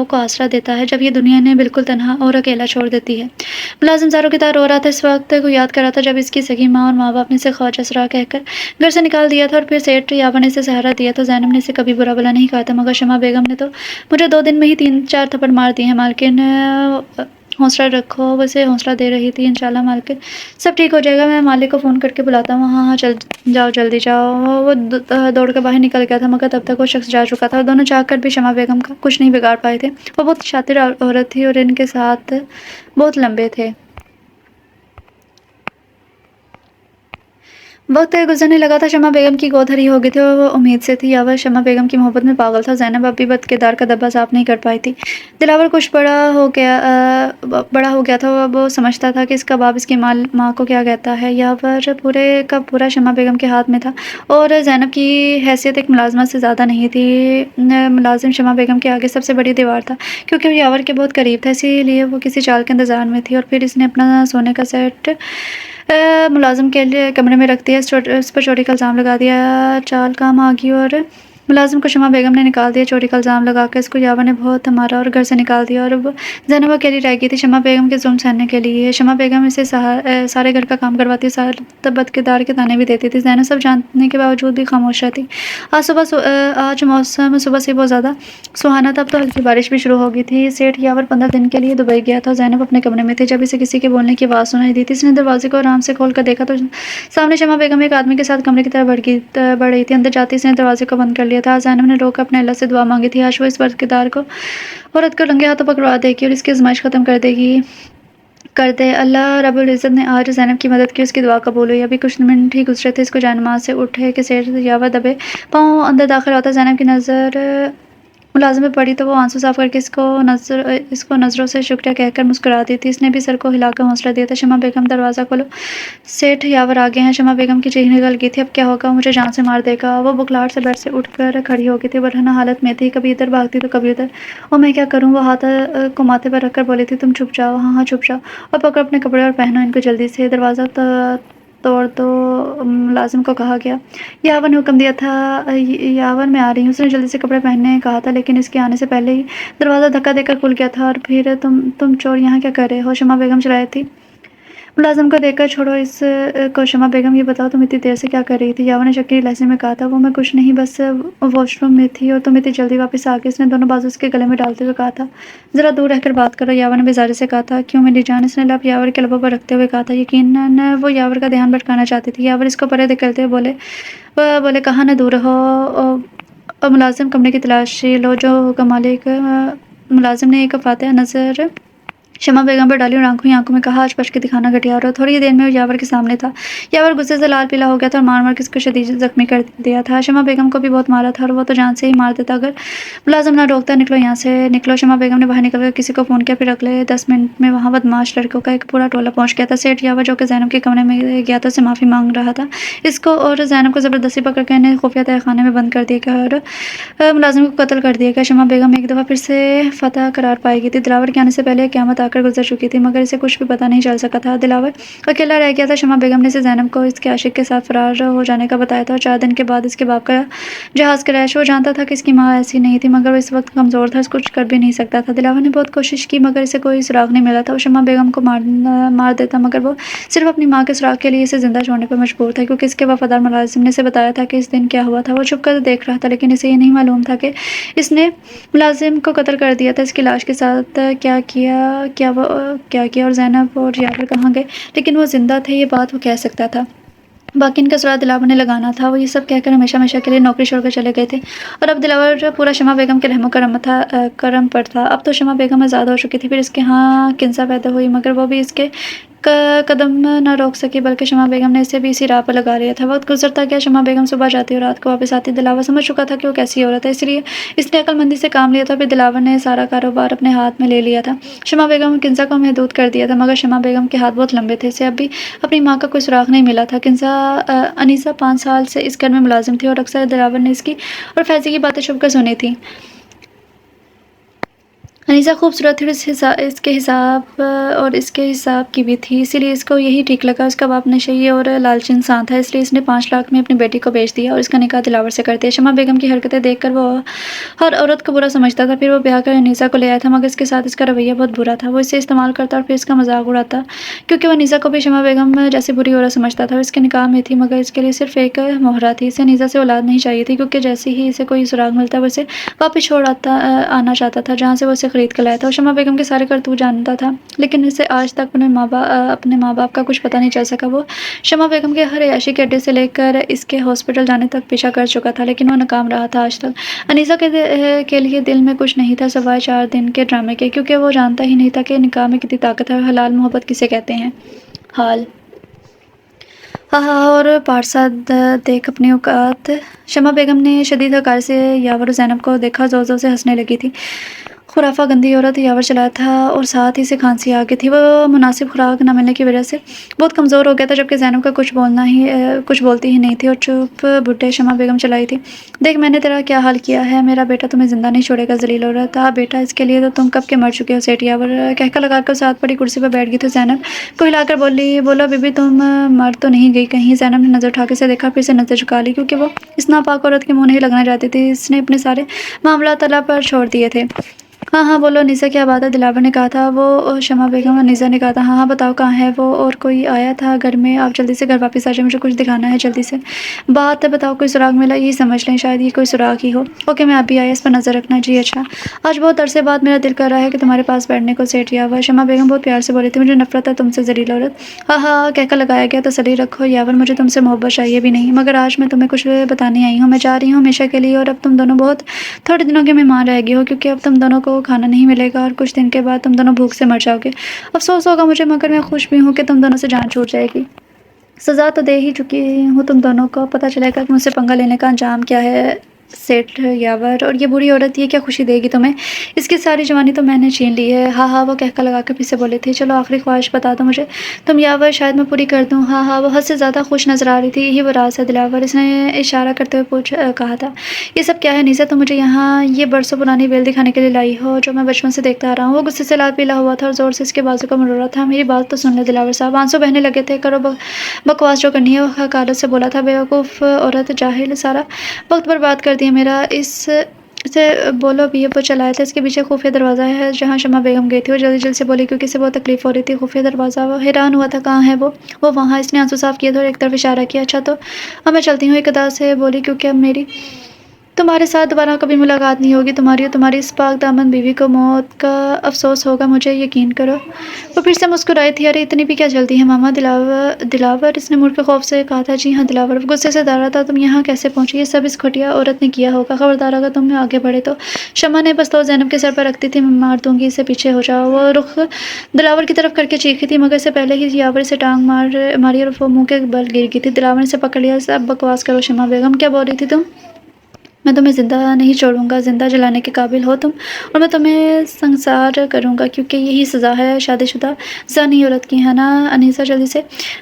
को आसरा देता है जब ये दुनिया ने बिल्कुल तन्हा और अकेला छोड़ देती है। मुलाजिम ज़ारों की तरह रो रहा था। इस वक्त को याद कर रहा था जब इसकी सगी माँ और माँ बाप ने इसे ख्वाजा सरा कहकर घर से निकाल दिया था और फिर सेठ यावर ने इसे सहारा दिया था। ज़ैनब ने इसे कभी बुरा भला नहीं कहा था, मगर शमा बेगम ने तो मुझे 2 दिन में ही 3-4 थप्पड़ मार दिए हैं। मालकिन, हौसला रखो, वैसे हौसला दे रही थी। इंशाल्लाह मालकिन, सब ठीक हो जाएगा, मैं मालिक को फ़ोन करके बुलाता हूँ। हाँ चल जाओ, जल्दी जाओ। वो दौड़ कर बाहर निकल गया था, मगर तब तक वो शख्स जा चुका था। दोनों चाहकर भी शमा बेगम का कुछ नहीं बिगाड़ पाए थे। वो बहुत शातिर औरत थी और इनके साथ बहुत लंबे थे। वक्त गुजरने लगा था। शमा बेगम की गोद हरी हो गई थी और वो उम्मीद से थी। यावर शमा बेगम की मोहब्बत में पागल था। ज़ैनब अब भी बद-किरदार का धब्बा साफ नहीं कर पाई थी। दिलावर कुछ बड़ा हो गया था। वो समझता था कि इसका बाप इसकी माँ को क्या कहता है। यावर पूरे का पूरा शमा बेगम के हाथ में था और ज़ैनब की हैसियत एक मुलाज़िमत से ज़्यादा नहीं थी। मुलाज़िम शमा बेगम के आगे सबसे बड़ी दीवार था, क्योंकि वो यावर के बहुत करीब था, इसीलिए वो किसी चाल के इंतज़ार में थी। और फिर इसने अपना सोने का सेट मुलाज़िम के लिए कमरे में रख दिया। इस पर चोरी का इल्ज़ाम लगा दिया। चाल काम आ गई और मुलाज़िम को शमा बेगम ने निकाल दिया। चोरी का इल्ज़ाम लगाकर इसको यावर ने बहुत मारा और घर से निकाल दिया। और अब ज़ैनब अकेली रह गई थी शमा बेगम के जुल्म सहने के लिए। शमा बेगम इसे सारे घर का काम करवाती, तब बद-किरदार के ताने भी देती थी। ज़ैनब सब जानने के बावजूद भी खामोश रहती। आज मौसम सुबह से बहुत ज़्यादा सुहाना था। अब तो हल्की बारिश भी शुरू हो गई थी। सेठ यावर 15 दिन के लिए दुबई गया था। ज़ैनब अपने कमरे में थी जब इसे किसी के बोलने की आवाज़ सुनाई दी थी। इसने दरवाजे को आराम से खोल कर देखा तो सामने शमा बेगम एक आदमी के साथ कमरे की तरफ बढ़ रही थी। अंदर जाते इसने दरवाजे को बंद कर लिया था। ज़ैनब ने रोक अपने अल्लाह से दुआ मांगी थी। आज वो इस बद-किरदार को औरत को रंगे हाथों पकड़वा देगी और इसकी आज़माइश ख़त्म कर दे। अल्लाह रब्बुल इज़्ज़त ने आज ज़ैनब की मदद की, उसकी दुआ कबूल हुई। अभी कुछ मिनट ही गुज़रे थे, इसको जानमाज़ से उठे कि सेठ यावर दबे पाँव अंदर दाखिल होता। ज़ैनब की नज़र मुलाज़िम पे पड़ी तो वो आंसू साफ़ करके इसको नज़रों से शुक्रिया कहकर मुस्कुरा दी थी। इसने भी सर को हिलाकर हौसला दिया था। शमा बेगम दरवाज़ा खोलो, सेठ यावर आ गए हैं। शमा बेगम की चीख निकल गई थी। अब क्या होगा, मुझे जान से मार देगा। वो बुखलाहट से बेड से उठकर खड़ी हो गई थी। वरना हालत में थी, कभी इधर भागती तो कभी उधर। और मैं क्या करूँ, वो हाथ को माथे पर रखकर बोली थी। तुम छुप जाओ, हाँ हाँ छुप जाओ और पकड़ो अपने कपड़े और पहनो इनको जल्दी से। दरवाज़ा तोड़ दो, मुलाजिम को कहा गया। यावर ने हुक्म दिया था। यावर मैं आ रही हूँ। उसने जल्दी से कपड़े पहनने कहा था, लेकिन इसके आने से पहले ही दरवाज़ा धक्का देकर खुल गया था। और फिर तुम चोर यहाँ क्या कर रहे हो, शमा बेगम चिल्लाई थी। मुलाजिम को देखकर छोड़ो इस को, शमा बेगम ये बताओ तुम इतनी देर से क्या कर रही थी। यावर ने शक्की लहजे में कहा था। वो मैं कुछ नहीं, बस वॉशरूम में थी और तुम इतनी जल्दी वापस आ गई। इसने दोनों बाजू उसके गले में डालते हुए कहा था। ज़रा दूर रहकर बात करो, यावर ने बेजारी से कहा था। क्यों मेरी जान, इसने लब यावर के लबों पर रखते हुए कहा था। यकीनन वो यावर का ध्यान भटकाना चाहती थी। यावर इसको परे धकेलते हुए बोले कहाँ न दूर हो। और मुलाजिम कमरे की तलाशी लो, जो हुक्म मालिक। मुलाजिम ने एक फातिहा नज़र शमा बेगम पर डाली और आंखों ही आंखों में कहा, आज बच के दिखाना घटिया। और थोड़ी ही देर में वो यावर के सामने था। यावर गुस्से से लाल पीला हो गया था और मार मार के इसको शदीद जख्मी कर दिया था। शमा बेगम को भी बहुत मारा था और वो तो जान से ही मार देता अगर मुलाजिम ना रोकता। निकलो यहाँ से निकलो। शमा बेगम ने बाहर निकलकर किसी को फ़ोन किया। फिर अगले 10 मिनट में वहाँ बदमाश लड़कों का एक पूरा टोला पहुँच गया था। सेठ यावर, जो कि ज़ैनब के कमरे में गया था, उससे माफ़ी मांग रहा था। इसको और ज़ैनब को ज़बरदस्ती पकड़ कर इन्हें खुफिया तहखाने में बंद कर दिया गया और मुलाजिम को कत्ल कर दिया गया। शमा बेगम एक दफ़ा फिर से फतह करार पाई गई थी। दिलावर के आने से पहले क़यामत आकर गुजर चुकी थी, मगर इसे कुछ भी पता नहीं चल सका था। दिलावर अकेला रह गया था। शमा बेगम ने इसे ज़ैनब को इसके आशिक के साथ फरार हो जाने का बताया था और 4 दिन के बाद इसके बाप का जहाज़ क्रैश। वो जानता था कि इसकी माँ ऐसी नहीं थी, मगर वो इस वक्त कमज़ोर था, कुछ कर भी नहीं सकता था। दिलावर ने बहुत कोशिश की, मगर इसे कोई सुराग नहीं मिला था। वो शमा बेगम को मार देता, मगर वो सिर्फ अपनी माँ के सुराग के लिए इसे जिंदा छोड़ने पर मजबूर था, क्योंकि इसके वफादार मुलाजिम ने इसे बताया था कि इस दिन क्या हुआ था। वो छुप कर देख रहा था, लेकिन इसे ये नहीं मालूम था कि इसने मुलाजिम को कत्ल कर दिया था। इसकी लाश के साथ क्या किया और ज़ैनब और यावर कहाँ गए। लेकिन वो जिंदा थे, ये बात वो कह सकता था। बाकी इनका सुराग दिलावर ने लगाना था। वो ये सब कहकर हमेशा हमेशा के लिए नौकरी छोड़कर चले गए थे और अब दिलावर पूरा शमा बेगम के रहमो करम पर था। अब तो शमा बेगम आज़ाद हो चुकी थी। फिर इसके यहाँ किंसा पैदा हुई, मगर वो भी इसके कदम न रोक सकी, बल्कि शमा बेगम ने इसे भी इसी राह पर लगा लिया था। वक्त गुजरता गया। शमा बेगम सुबह जाती और रात को वापस आती। दिलावर समझ चुका था कि वो कैसी औरत है, इसलिए इसने अक्लमंदी से काम लिया था। फिर दिलावर ने सारा कारोबार अपने हाथ में ले लिया था। शमा बेगम किंसा को महदूद कर दिया था, मगर शमा बेगम के हाथ बहुत लंबे थे। इसे अब भी अपनी माँ का कोई सुराग नहीं मिला था। अनीसा 5 साल से इस घर में मुलाजिम थी और अक्सर दिलावर ने इसकी और फैज़ी की बातें छुपकर सुनी थी। अनीसा खूबसूरत थी और इसके हिसाब की भी थी, इसीलिए इसको यही ठीक लगा। उसका बाप नशे और लालची इंसान था, इसलिए इसने 5 लाख में अपनी बेटी को बेच दिया और इसका निकाह दिलावर से कर दिया। शमा बेगम की हरकतें देखकर वो हर औरत को बुरा समझता था। फिर वो ब्याह कर अनीसा को ले आया था, मगर इसके साथ इसका रवैया बहुत बुरा था। वो इसे इस्तेमाल करता और फिर इसका मजाक उड़ाता, क्योंकि वो अनीसा को भी शमा बेगम जैसी बुरी औरत समझता था। इसके निकाह में थी, मगर इसके लिए सिर्फ एक मोहरा थी। इसे अनीसा से औलाद नहीं चाहिए थी, क्योंकि जैसे ही इसे कोई सुराग मिलता वो इसे वापस छोड़ आना चाहता था, जहाँ से वो इसे खरीद कर लाया था। शमा बेगम के सारे करतूत जानता था, लेकिन इसे आज तक अपने माँ बाप का कुछ पता नहीं चल सका। वो शमा बेगम के हर अय्याशी के अड्डे से लेकर इसके हॉस्पिटल जाने तक पीछा कर चुका था, लेकिन वो नाकाम रहा था आज तक। अनीसा के लिए दिल में कुछ नहीं था सिवाय 4 दिन के ड्रामे के, क्योंकि वो जानता ही नहीं था कि निकाह में कितनी ताकत है और हलाल मोहब्बत किसे कहते हैं। ہاں ہاں اور پارساد دیکھ اپنی اوقات شمع بیگم نے شدید حکار سے یاور اور زینب کو دیکھا، زور زور سے ہنسنے لگی تھی۔ خرافہ گندی عورت، یاور چلایا تھا اور ساتھ ہی سے کھانسی آ گئی تھی۔ وہ مناسب خوراک نہ ملنے کی وجہ سے بہت کمزور ہو گیا تھا، جبکہ زینب کا کچھ بولتی ہی نہیں تھی اور چپ بڈھے شمع بیگم چلائی تھی۔ دیکھ میں نے تیرا کیا حال کیا ہے، میرا بیٹا تمہیں زندہ نہیں چھوڑے گا ذلیل عورت۔ بیٹا اس کے لیے تو تم کب کے مر چکے ہو سیٹھ۔ یاور کہکا لگا کر ساتھ پڑی کرسی پر بیٹھ گئی تو زینب کو ہلا کر بولو بی بی تم مر تو نہیں گئی کہیں۔ زینب نے نظر اٹھا کے اسے دیکھا، پھر سے نظر جھکا لی، کیونکہ وہ اس ناپاک عورت کے منہ نہیں لگنا چاہتی تھی۔ اس نے اپنے سارے معاملات اللہ پر چھوڑ دیے تھے۔ ہاں ہاں بولو نیسا کیا بات ہے، دلاور نے کہا تھا وہ شمع بیگم اور نیسا نے کہا تھا ہاں ہاں بتاؤ کہاں ہے وہ، اور کوئی آیا تھا گھر میں؟ آپ جلدی سے گھر واپس آ جائیں، مجھے کچھ دکھانا ہے جلدی سے۔ بات ہے بتاؤ، کوئی سراغ ملا؟ یہی سمجھ لیں، شاید یہ کوئی سراغ ہی ہو۔ اوکے میں ابھی آیا، اس پر نظر رکھنا۔ جی اچھا۔ آج بہت عرصے بعد میرا دل کر رہا ہے کہ تمہارے پاس بیٹھنے کو سیٹھ یاور۔ شمع بیگم بہت پیار سے بولی تھی، مجھے نفرت ہے تم سے ذلیل عورت۔ ہاں ہاں کہکا لگایا گیا، تسلی رکھو یاور، مجھے تم سے محبت چاہیے بھی نہیں، مگر آج میں تمہیں کچھ بتانے آئی ہوں۔ میں جا رہی ہوں ہمیشہ کے لیے، اور اب تم دونوں بہت تھوڑے دنوں کے مہمان رہ گئے ہو، کیونکہ اب تم دونوں کو کھانا نہیں ملے گا اور کچھ دن کے بعد تم دونوں بھوک سے مر جاؤ گے۔ افسوس ہوگا مجھے، مگر میں خوش بھی ہوں کہ تم دونوں سے جان چھوٹ جائے گی۔ سزا تو دے ہی چکی ہوں تم دونوں کو، پتہ چلے گا کہ مجھ سے پنگا لینے کا انجام کیا ہے سیٹھ یاور۔ اور یہ بری عورت یہ کیا خوشی دے گی تمہیں، اس کی ساری جوانی تو میں نے چھین لی ہے۔ ہاں ہاں وہ کہکا لگا کر پھر سے بولی تھی، چلو آخری خواہش بتا دو مجھے تم یاور، شاید میں پوری کر دوں۔ ہاں ہاں وہ حد سے زیادہ خوش نظر آ رہی تھی۔ یہی وہ راز ہے دلاور، اس نے اشارہ کرتے ہوئے کہا تھا۔ یہ سب کیا ہے نیسا، تم مجھے یہاں یہ برسوں پرانی ویل دکھانے کے لیے لائی ہو جو میں بچپن سے دیکھتا آ رہا ہوں۔ وہ غصے سے لال پیلا ہوا تھا اور زور سے اس کے بازو کو مروڑ رہا تھا۔ میری بات تو سن لے دلاور صاحب، آنسو بہنے لگے تھے۔ کرو بکواس جو کرنی ہے، وہ حقارت سے بولا تھا۔ بیوقوف عورت، جاہل، سارا وقت برباد کر دیا میرا۔ اسے بولو بھی وہ چلایا تھا، اس کے پیچھے خفیہ دروازہ ہے جہاں شمع بیگم گئی تھی۔ وہ جلدی جلدی سے بولی کیونکہ اسے بہت تکلیف ہو رہی تھی۔ خفیہ دروازہ؟ وہ حیران ہوا تھا، کہاں ہے وہ وہاں۔ اس نے آنسو صاف کیے تھے اور ایک طرف اشارہ کیا۔ اچھا تو اب میں چلتی ہوں، ایک ادا سے بولی، کیونکہ اب میری تمہارے ساتھ دوبارہ کبھی ملاقات نہیں ہوگی۔ تمہاری اور تمہاری اس پاک دامن بیوی کو موت کا افسوس ہوگا، مجھے یقین کرو۔ وہ پھر سے مسکرائی تھی۔ ارے اتنی بھی کیا جلدی ہے ماما؟ دلاور اس نے مڑ کے خوف سے کہا تھا۔ جی ہاں دلاور وہ غصے سے دارا تھا، تم یہاں کیسے پہنچی؟ یہ سب اس گھٹیا عورت نے کیا ہوگا، خبردار اگر تم آگے بڑھے تو۔ شمع نے پستول زینب کے سر پر رکھتی تھی، میں مار دوں گی اسے، پیچھے ہو جاؤ۔ وہ رخ دلاور کی طرف کر کے چیخی تھی، مگر اس سے پہلے ہی یاور اسے ٹانگ ماری اور وہ منہ کے بل گر گئی تھی۔ دلاور نے اسے پکڑ لیا۔ اب بکواس کرو شمع بیگم، کیا بول رہی تھی تم؟ میں تمہیں زندہ نہیں چھوڑوں گا، زندہ جلانے کے قابل ہو تم، اور میں تمہیں سنسار کروں گا، کیونکہ یہی سزا ہے شادی شدہ زانی عورت کی، ہے نا انیسہ؟ جلدی سے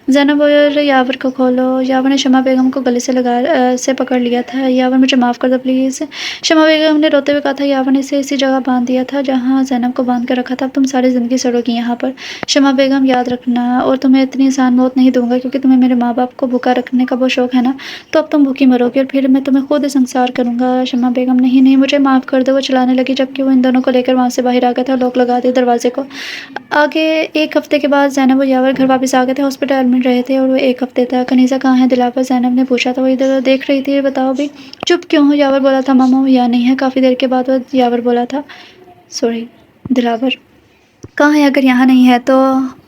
زینب اور یاور کو کھولو۔ یاور نے شمع بیگم کو گلے سے پکڑ لیا تھا۔ یاور مجھے معاف کر دو پلیز، شمع بیگم نے روتے ہوئے کہا تھا۔ یاور نے اسے اسی جگہ باندھ دیا تھا جہاں زینب کو باندھ کر رکھا تھا۔ اب تم ساری زندگی سڑو گی یہاں پر شمع بیگم، یاد رکھنا، اور تمہیں اتنی آسان موت نہیں دوں گا، کیونکہ تمہیں میرے ماں باپ کو بھوکا رکھنے کا بہت شوق ہے نا، تو اب تم بھوکی مرو گی اور پھر میں تمہیں خود سنسار کروں گا۔ شمع بیگم نہیں نہیں مجھے معاف کر دو، وہ چلانے لگی، جبکہ وہ ان دونوں کو لے کر وہاں سے باہر آ گیا تھا اور لاک لگا دیا دروازے کو۔ آگے ایک ہفتے کے بعد زینب اور یاور گھر واپس آ گئے تھے، ہاسپٹل میں رہے تھے اور وہ ایک ہفتے تک۔ انیسہ کہاں ہے دلاور؟ زینب نے پوچھا تھا، وہ ادھر ادھر دیکھ رہی تھی۔ بتاؤ بھی چپ کیوں ہو؟ یاور بولا تھا۔ ماما وہ یہاں نہیں ہے۔ کافی دیر کے بعد وہ یاور بولا تھا، سوری دلاور کہاں ہے؟ اگر یہاں نہیں ہے تو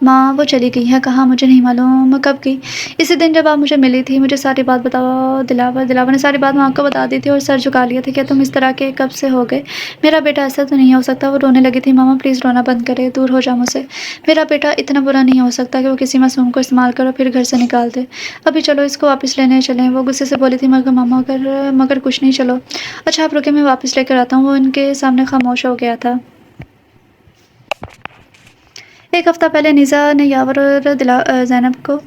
ماں وہ چلی گئی ہے۔ کہاں؟ مجھے نہیں معلوم۔ کب گئی؟ اسی دن جب آپ مجھے ملی تھی۔ مجھے ساری بات بتاؤ دلاور نے ساری بات ماں کو بتا دی تھی اور سر جھکا لیا تھا۔ کیا تم اس طرح کے کب سے ہو گئے؟ میرا بیٹا ایسا تو نہیں ہو سکتا۔ وہ رونے لگی تھی۔ ماما پلیز رونا بند کرے، دور ہو جا مجھ سے۔ میرا بیٹا اتنا برا نہیں ہو سکتا کہ وہ کسی معصوم کو استعمال کرو پھر گھر سے نکال دے۔ ابھی چلو اس کو واپس لینے چلیں، وہ غصے سے بولی تھی۔ مگر ماما مگر کچھ نہیں، چلو۔ اچھا آپ رکے، میں واپس لے کر آتا ہوں۔ وہ ان کے سامنے خاموش ہو گیا تھا۔ ایک ہفتہ پہلے نیسا نے یاور اور زینب کو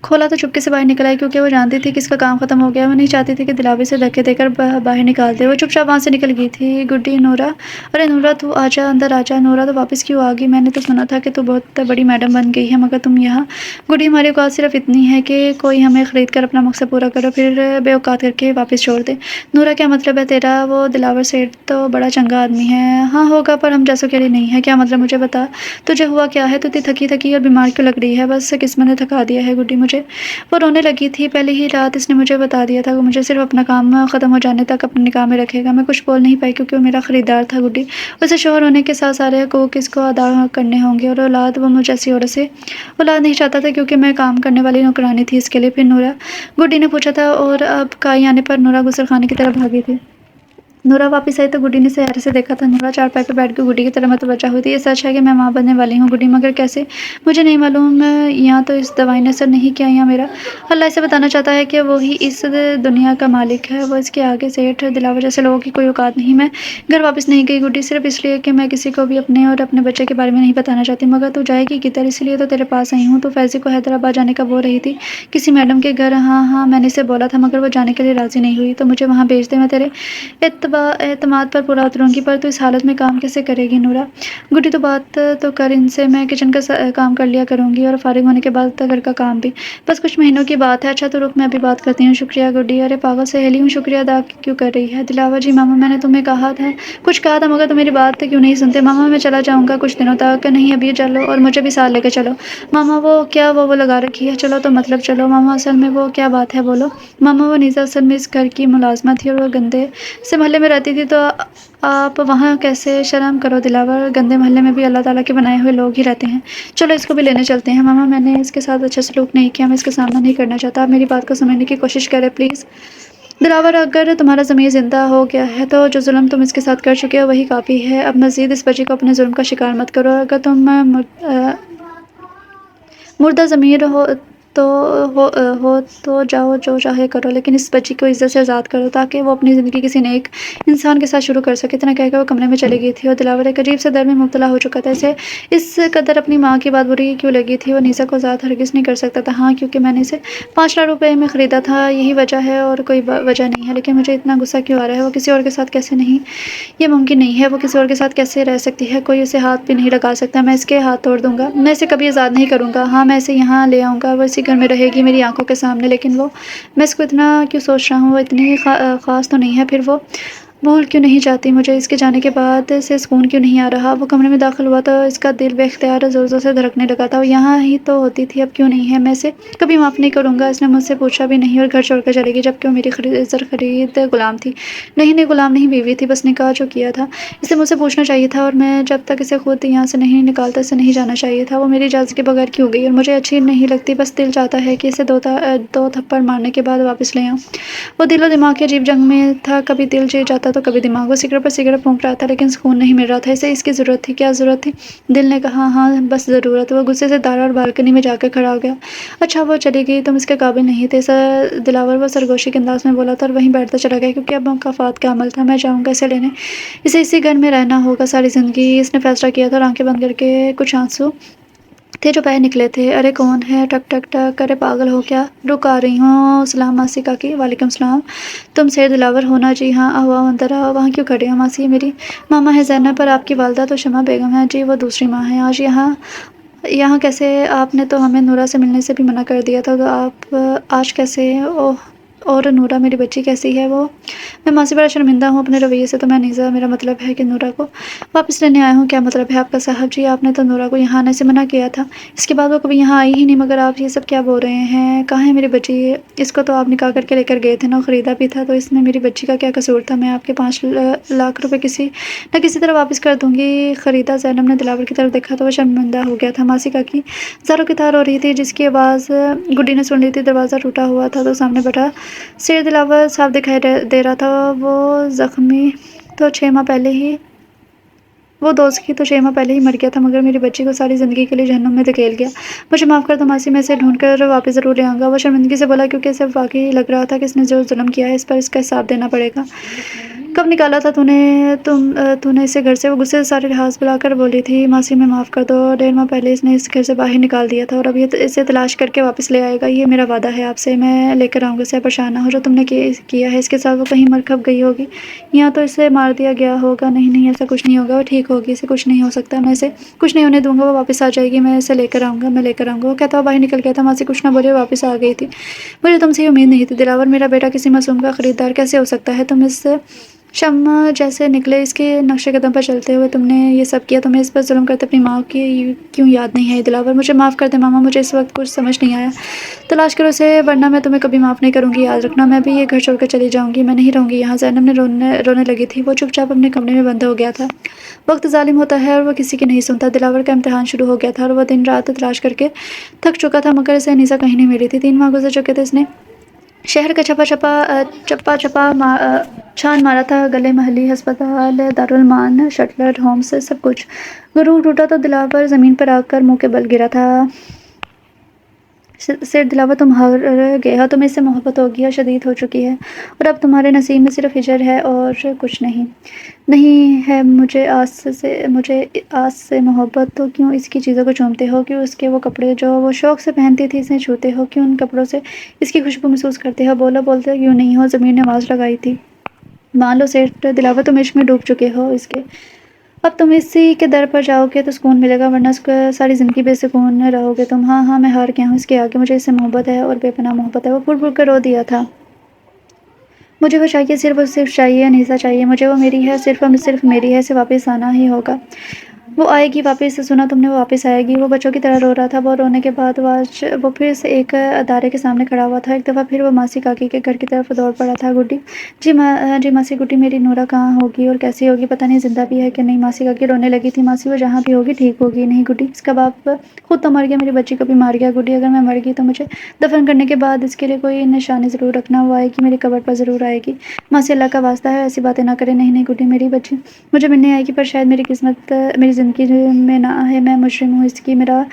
کھولا تو چپکے سے باہر نکل آئی، کیونکہ وہ جانتی تھی کہ اس کا کام ختم ہو گیا۔ وہ نہیں چاہتی تھی کہ دلاور سے دھکے دے کر باہر نکال دے۔ وہ چپ چاپ وہاں سے نکل گئی تھی۔ گڈی نورا، ارے نورا تو آجا، اندر آجا۔ نورا تو واپس کیوں آ گئی؟ میں نے تو سنا تھا کہ تو بہت بڑی میڈم بن گئی ہے، مگر تم یہاں؟ گڈی ہماری اوقات صرف اتنی ہے کہ کوئی ہمیں خرید کر اپنا مقصد پورا کرو پھر بے اوقات کر کے واپس چھوڑ دے۔ نورا کیا مطلب ہے تیرا؟ وہ دلاور سیٹھ تو بڑا چنگا آدمی ہے۔ ہاں ہوگا، پر ہم جیسوں کے لیے نہیں ہے۔ کیا مطلب؟ مجھے بتا تجھے ہوا کیا ہے؟ تو اتنی تھکی اور بیمار کیوں لگ رہی ہے؟ بس قسمت نے تھکا دیا ہے گڈی مجھے۔ وہ رونے لگی تھی۔ پہلی ہی رات اس نے مجھے بتا دیا تھا کہ مجھے صرف اپنا کام ختم ہو جانے تک اپنی نکاح میں رکھے گا۔ میں کچھ بول نہیں پائی کیونکہ وہ میرا خریدار تھا گڈی، اسے شوہر ہونے کے ساتھ سارے حقوق اس کو ادا کرنے ہوں گے، اور اولاد وہ مجھ جیسی عورت سے اولاد نہیں چاہتا تھا کیونکہ میں کام کرنے والی نوکرانی تھی اس کے لیے۔ پھر نورا؟ گڈی نے پوچھا تھا، اور اب کائی آنے پر نورا غسل خانے کی طرف بھاگی تھی۔ नूरा वापस आई तो गुड्डी ने सहारे से देखा था। नूरा चारपाई पर बैठ कर गुड्डी की तरह मतवजा हुई थी। ये सच है कि मैं माँ बनने वाली हूँ गुड्डी, मगर कैसे मुझे नहीं मालूम। यहाँ तो इस दवाई ने असर नहीं किया। यहाँ मेरा अल्लाह इसे बताना चाहता है कि वो ही इस दुनिया का मालिक है, वो इसके आगे सेठ दिलावर जैसे लोगों की कोई औकात नहीं। मैं घर वापस नहीं गई गुड्डी, सिर्फ इसलिए कि मैं किसी को भी अपने और अपने बच्चे के बारे में नहीं बताना चाहती। मगर तू जाएगी किधर? इसलिए तो तेरे पास आई हूँ। तो फैज़ी को हैदराबाद जाने का बोल रही थी, किसी मैडम के घर। हाँ हाँ, मैंने इसे बोला था, मगर वो जाने के लिए राज़ी नहीं हुई। तो मुझे वहाँ भेज दे, मैं तेरे एतमाद पर पूरा उतरूँगी। पर तू इस हालत में काम कैसे करेगी नूरा? गुड्डी तो बात तो कर इनसे, मैं किचन का काम कर लिया करूँगी और फारिग होने के बाद घर का काम भी। बस कुछ महीनों की बात है। अच्छा तो रुक, मैं अभी बात करती हूँ। शुक्रिया गुड्डी। अरे पागल सहेली हूँ, शुक्रिया अदा क्यों कर रही है? दिलावर जी मामा, मैंने तुम्हें कहा था, कुछ कहा था, मगर तुम मेरी बात क्यों नहीं सुनते? मामा मैं चला जाऊँगा कुछ दिनों तक। नहीं अभी चलो और मुझे भी साथ लेकर चलो। मामा वो क्या, वो लगा रखी है? चलो तो मतलब चलो। मामा असल में वो क्या बात है, बोलो। मामा वो नीज़ा असल में इस घर की मुलाजमा थी और वो गंदे से मोहल्ले में रहती थी, तो आप वहाँ कैसे? शर्म करो दिलावर, गंदे मोहल्ले में भी अल्लाह ताला के बनाए हुए लोग ही रहते हैं। चलो इसको भी लेने चलते हैं। मामा मैंने इसके साथ अच्छा सलूक नहीं किया, मैं इसका सामना नहीं करना चाहता। आप मेरी बात को समझने की कोशिश करें प्लीज़। दिलावर अगर तुम्हारा ज़मीर ज़िंदा हो गया है तो जो जुल्म तुम इसके साथ कर चुके हो वही काफ़ी है। अब मज़ीद इस बच्ची को अपने जुल्म का शिकार मत करो। अगर तुम मुर्दा ज़मीर तो हो तो जाओ जो चाहे करो, लेकिन इस बच्ची को इज़्ज़त से आज़ाद करो ताकि वो अपनी ज़िंदगी किसी नेक इंसान के साथ शुरू कर सके। इतना कहकर वो कमरे में चली गई थी और दिलावर एक अजीब से दर्द में मुब्तला हो चुका था। इसे इस कदर अपनी माँ की बात बुरी क्यों लगी थी? वो नीसा को आज़ाद हरगिज़ नहीं कर सकता था। हाँ, क्योंकि मैंने इसे 5 लाख रुपए में ख़रीदा था, यही वजह है और कोई वजह नहीं है। लेकिन मुझे इतना गुस्सा क्यों आ रहा है? वो किसी और के साथ कैसे नहीं, ये मुमकिन नहीं है। वो किसी और के साथ कैसे रह सकती है? कोई उसे हाथ भी नहीं लगा सकता। मैं इसके हाथ तोड़ दूंगा, मैं इसे कभी आज़ाद नहीं करूँगा। हाँ, मैं इसे यहाँ ले आऊँगा, वो इसी घर में रहेगी मेरी आंखों के सामने। लेकिन वो, मैं इसको इतना क्यों सोच रहा हूँ? वो इतनी ख़ास तो नहीं है। फिर वो भूल क्यों नहीं जाती मुझे? इसके जाने के बाद से सुकून क्यों नहीं आ रहा? वो कमरे में दाखिल हुआ तो इसका दिल बेख्तियार ज़ोर-ज़ोर से धड़कने लगा था। वो यहाँ ही तो होती थी, अब क्यों नहीं है? मैं इसे कभी माफ़ नहीं करूँगा। इसने मुझसे पूछा भी नहीं और घर छोड़कर चली गई, जबकि वो मेरी इज़्ज़त खरीद गुलाम थी। नहीं, गुलाम नहीं, बीवी थी। बस निकाह जो किया था, इसे मुझसे पूछना चाहिए था और मैं जब तक इसे खुद यहाँ से नहीं निकालता इसे नहीं जाना चाहिए था। वो मेरी इजाज़त के बगैर क्यों गई और मुझे अच्छी नहीं लगती। बस दिल चाहता है कि इसे दो थप्पड़ मारने के बाद वापस ले आऊँ। वो दिल और दिमाग की अजीब जंग में था, कभी दिल जीत जाता तो कभी दिमाग। वो सिगरेट पर सिगरेट फूंक रहा था, लेकिन सुकून नहीं मिल रहा था। इसे इसकी ज़रूरत थी। क्या ज़रूरत थी? दिल ने कहा हाँ बस ज़रूरत। वो गुस्से से दार और बालकनी में जाकर खड़ा हो गया। अच्छा वो चली गई, तुम इसके काबिल नहीं थे सर। दिलावर वो सरगोशी के अंदाज में बोला था और वहीं बैठता चला गया, क्योंकि अब मुकाफात का अमल था। मैं जाऊँगा इसे लेने, इसे इसी घर में रहना होगा सारी ज़िंदगी, इसने फैसला किया था। और आंखें बंद करके कुछ आंसू थे जो बह निकले थे। अरे कौन है? टक टक टक। अरे पागल हो क्या? रुक आ रही हूँ। सलाम मासी काकी। वालेकुम सलाम। तुम सैयद दिलावर हो ना? जी हाँ। आओ आओ अंदर आओ। वहाँ क्यों खड़े हो? मासी ये मेरी मामा है ज़ैनब, पर आपकी वालदा तो शमा बेगम है। जी वो दूसरी माँ है। आज यहाँ यहाँ कैसे? आपने तो हमें नूरा से मिलने से भी मना कर दिया था, तो आप आज कैसे? ओह, और नूरा मेरी बच्ची कैसी है? वो, मैं मासी बड़ा शर्मिंदा हूँ अपने रवैये से। तो मैं नीज़ा, मेरा मतलब है कि नूरा को वापस लेने आया हूँ। क्या मतलब है आपका साहब जी? आपने तो नूरा को यहाँ आने से मना किया था, इसके बाद वो कभी यहाँ आई ही नहीं। मगर आप ये सब क्या बोल रहे हैं? कहाँ है मेरी बच्ची? इसको तो आप निकाह करके लेकर गए थे ना, ख़रीदा भी था, तो इसमें मेरी बच्ची का क्या कसूर था? मैं आपके 5 लाख रुपए किसी न किसी तरह वापस कर दूँगी। ख़रीदा। ज़ैनब ने दिलावर की तरफ देखा तो वो शर्मिंदा हो गया था। मासी काकी ज़ारों की तार हो रही थी, जिसकी आवाज़ गुड्डी ने सुन ली थी। दरवाज़ा टूटा हुआ था तो सामने बैठा शेर दिलावर साफ दिखाई दे रहा था। वो ज़ख्मी तो 6 माह पहले ही, वो दोस्त की तो 6 माह पहले ही मर गया था, मगर मेरी बच्ची को सारी ज़िंदगी के लिए जहन्नुम में धकेल गया। मुझे माफ़ कर दो मासी, मैं इसे ढूंढ कर वापस ज़रूर ले आऊँगा। वो शर्मिंदगी से बोला, क्योंकि इसे वाकई लग रहा था कि इसने जो जुल्म किया है इस पर इसका हिसाब देना पड़ेगा। कब निकाला था तूने इसे घर से? वो गुस्से से सारे लिहाज बुलाकर बोली थी। मासी मैं माफ़ कर दो, 1.5 माह पहले इसने इस घर से बाहर निकाल दिया था और अब ये इसे तलाश करके वापस ले आएगा। ये मेरा वादा है आपसे, मैं लेकर आऊँगा इसे। परेशान ना हो, जो तुमने किया है इसके साथ, वो कहीं मर खप गई होगी, यहाँ तो इसे मार दिया गया होगा। नहीं ऐसा कुछ नहीं होगा, वो ठीक होगी, इसे कुछ नहीं हो सकता, मैं इसे कुछ नहीं होने दूंगा। वो वापस आ जाएगी, मैं इसे लेकर आऊँगा, मैं लेकर आऊँगा। वो कहता हुआ बाहर निकल गया था। मासी कुछ ना बोले, वापस आ गई थी। मुझे तुमसे ये उम्मीद नहीं थी दिलावर, मेरा बेटा किसी मासूम का ख़रीदार कैसे हो सकता है? तुम इस शम्मा जैसे निकले, इसके नक्शे कदम पर चलते हुए तुमने ये सब किया। तुम्हें इस पर जुल्म करते अपनी माँ की क्यों याद नहीं आई? दिलावर मुझे माफ़ कर दे मामा, मुझे इस वक्त कुछ समझ नहीं आया। तलाश करो उसे, वरना मैं तुम्हें कभी माफ़ नहीं करूँगी। याद रखना, मैं भी ये घर छोड़कर चली जाऊँगी, मैं नहीं रहूँगी यहाँ। ज़ैनब ने रोने लगी थी। वो चुपचाप अपने कमरे में बंद हो गया था। वक्त जालिम होता है और वो किसी की नहीं सुनता। दिलावर का इम्तिहान शुरू हो गया था और वो दिन रात तलाश करके थक चुका था, मगर इसे अनीसा कहीं नहीं मिली थी। 3 माह गुजर चुके थे। इसने शहर का चप्पा चप्पा छान मारा था, गले महली अस्पताल, दारुल मान, शटलर होम्स, सब कुछ। गुरूर टूटा तो दिलावर ज़मीन पर आकर मुंह के बल गिरा था। सिर दिलावर, तुम हार गए हो, तुम्हें इससे मोहब्बत होगी और शदीद हो चुकी है, और अब तुम्हारे नसीब में सिर्फ हिजर है और कुछ नहीं। नहीं है मुझे आस से मोहब्बत, तो क्यों इसकी चीज़ों को चूमते हो, क्यों उसके वो कपड़े जो वो शौक़ से पहनती थी इसे छूते हो, क्यों उन कपड़ों से इसकी खुशबू महसूस करते हो, बोलो बोलते क्यों नहीं हो। ज़मीन ने आवाज़ लगाई थी, मान लो सेठ दिलावर, तुम इश्क में डूब चुके हो इसके। अब तुम इसी के दर पर जाओगे तो सुकून मिलेगा, वरना सारी ज़िंदगी बेसुकून रहोगे तुम। हाँ हाँ, मैं हार गया हूँ इसके आगे, मुझे इससे मोहब्बत है और बेपनाह मोहब्बत है। वो फूट फूट कर रो दिया था। मुझे वो चाहिए, सिर्फ और सिर्फ चाहिए, अनीसा चाहिए मुझे, वो मेरी है, सिर्फ मेरी है, इसे वापस आना ही होगा। वो आएगी वापस, सुना तुमने, वो वापस आएगी। वो बच्चों की तरह रो रहा था। वो रोने के बाद वो फिर से एक अदारे के सामने खड़ा हुआ था। एक दफ़ा फिर वो मासी काकी के घर की तरफ दौड़ पड़ा था। गुड्डी जी मासी, गुड्डी मेरी नूरा कहाँ होगी और कैसी होगी, पता नहीं ज़िंदा भी है कि नहीं। मासी काकी रोने लगी थी। मासी, वो जहाँ भी होगी ठीक होगी। नहीं गुड्डी, इसका बाप खुद तो मर गया, मेरी बच्ची को भी मार गया। गुड्डी, अगर मैं मर गई तो मुझे दफन करने के बाद इसके लिए कोई निशानी ज़रूर रखना, वो आएगी मेरी कब्र पर ज़रूर आएगी। मासी, अल्लाह का वास्ता है ऐसी बातें ना करें। नहीं नहीं गुड्डी, मेरी बच्ची मुझे मिलने आएगी, पर शायद मेरी किस्मत मेरी ज़िंदगी में ना है। मैं मुजरिम हूँ इसकी, मेरा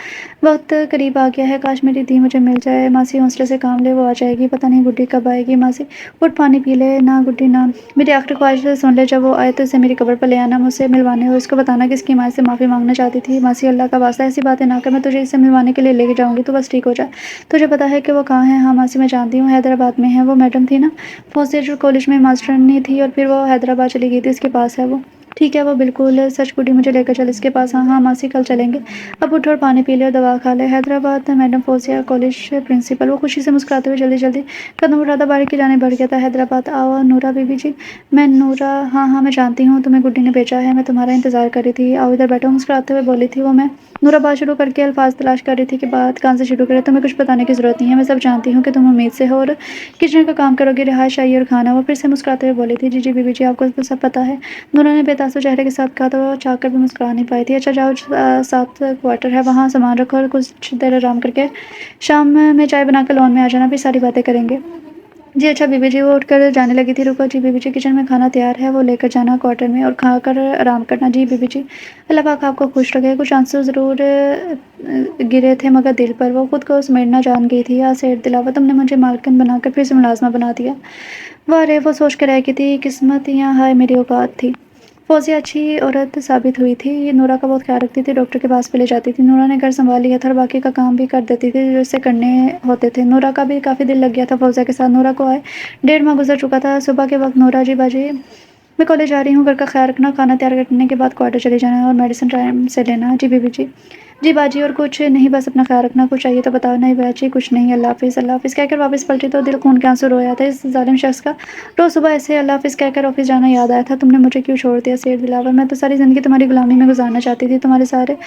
वक्त करीब आ गया है, काश मेरी दी मुझे मिल जाए। मासी, हौसले से काम ले, वो आ जाएगी। पता नहीं गुड्डी कब आएगी। मासी, उठ पानी पी ले। ना गुड्डी ना, मेरी आखिरी ख्वाहिश सुन ले, जब वो आए तो इसे मेरी कब्र पर ले आना, मुझसे मिलवाने हो, इसको बताना कि इसकी माँ से माफ़ी मांगना चाहती थी। मासी, अल्लाह का वास्ता ऐसी बातें ना कर, मैं तुझे इससे मिलवाने के लिए लेके जाऊँगी, तो बस ठीक हो जा। तुझे पता है कि वो कहाँ है। हाँ मासी, मैं जानती हूँ, हैदराबाद में है। वो मैडम थी ना, फौजिया, जो कॉलेज में मास्टरनी थी और फिर वो हैदराबाद चली गई थी, इसके पास है वो। ठीक है, वो बिल्कुल सच। गुड्डी, मुझे लेकर चल इसके पास। हाँ हाँ मासी, कल चलेंगे। अब उठ और पानी पी ले और दवा खा ले। Hyderabad, madam Fauzia, college principal. वो खुशी से मुस्कुराते हुए जल्दी जल्दी कदम उठाता बाहर की जाने बढ़ गया था। हैदराबाद आओ नूरा बीबी जी। मैं नूरा, हाँ हाँ मैं जानती हूँ, तुम्हें गुड्डी ने भेजा है, मैं तुम्हारा इंतज़ार कर रही थी। आओ इधर बैठो, मुस्कुराते हुए बोली थी वो। मैं नूरा बात शुरू करके अल्फाज तलाश कर रही थी कि बात कहाँ से शुरू करे। तुम्हें कुछ बताने की ज़रूरत नहीं है, मैं सब जानती हूँ कि तुम उम्मीद से हो और किचन का काम करोगे, रिहाइश आई और खाना। वो फिर से मुस्कुराते हुए बोली थी, जी जी बीबी जी, आपको तो सब पता है। नूरा ने बेतासुर चेहरे के साथ कहा, तो वो चाहकर भी मुस्कुरा नहीं पाई थी। अच्छा जाओ, 7 क्वार्टर है, वहाँ सामान रखो और कुछ देर आराम करके शाम में चाय बनाकर लॉन में आ जाना, फिर सारी बातें करेंगे। जी अच्छा बीबी जी। वो उठकर जाने लगी थी। रुको जी बीबी जी, किचन में खाना तैयार है, वो लेकर जाना क्वार्टर में और खाकर आराम करना। जी बीबी जी। अल्लाह पाक आपको खुश रखे। कुछ आंसू ज़रूर गिरे थे मगर दिल पर, वो खुद को समेटना जान गई थी। या सेठ दिलावर, तुमने मुझे मालकिन बनाकर फिर से मुलाजमा बना दिया। वाह रे, वो सोच कर रह गई थी, किस्मत या हाय मेरी औकात थी। फौजिया अच्छी औरत साबित हुई थी। ये नूरा का बहुत ख्याल रखती थी, डॉक्टर के पास भी ले जाती थी। नूरा ने घर संभाल लिया था और बाकी का काम भी कर देती थी जो इससे करने होते थे। नूरा का भी काफ़ी दिल लग गया था फौजिया के साथ। नूरा को आए 1.5 माह गुजर चुका था। सुबह के वक्त, नूरा जी बाजी, मैं कॉलेज जा रही हूँ, घर का ख्याल रखना, खाना तैयार करने के बाद क्वार्टर चले जाना और मेडिसिन टाइम से लेना। जी बीबी जी। जी बाजी, और कुछ नहीं, बस अपना ख्याल रखना। कुछ चाहिए तो बताओ। नहीं बाजी, कुछ नहीं, अल्लाह हाफिज़। अल्लाह हाफिज़ कहकर वापस पलटी तो दिल खून के आंसू रोया था इस जालिम शख्स का। रोज़ सुबह ऐसे अल्लाह हाफिज़ कहकर ऑफिस जाना याद आया था। तुमने मुझे क्यों छोड़ दिया सेठ दिलावर, मैं तो सारी ज़िंदगी तुम्हारी गुलामी में गुजारना चाहती थी, तुम्हारे सारे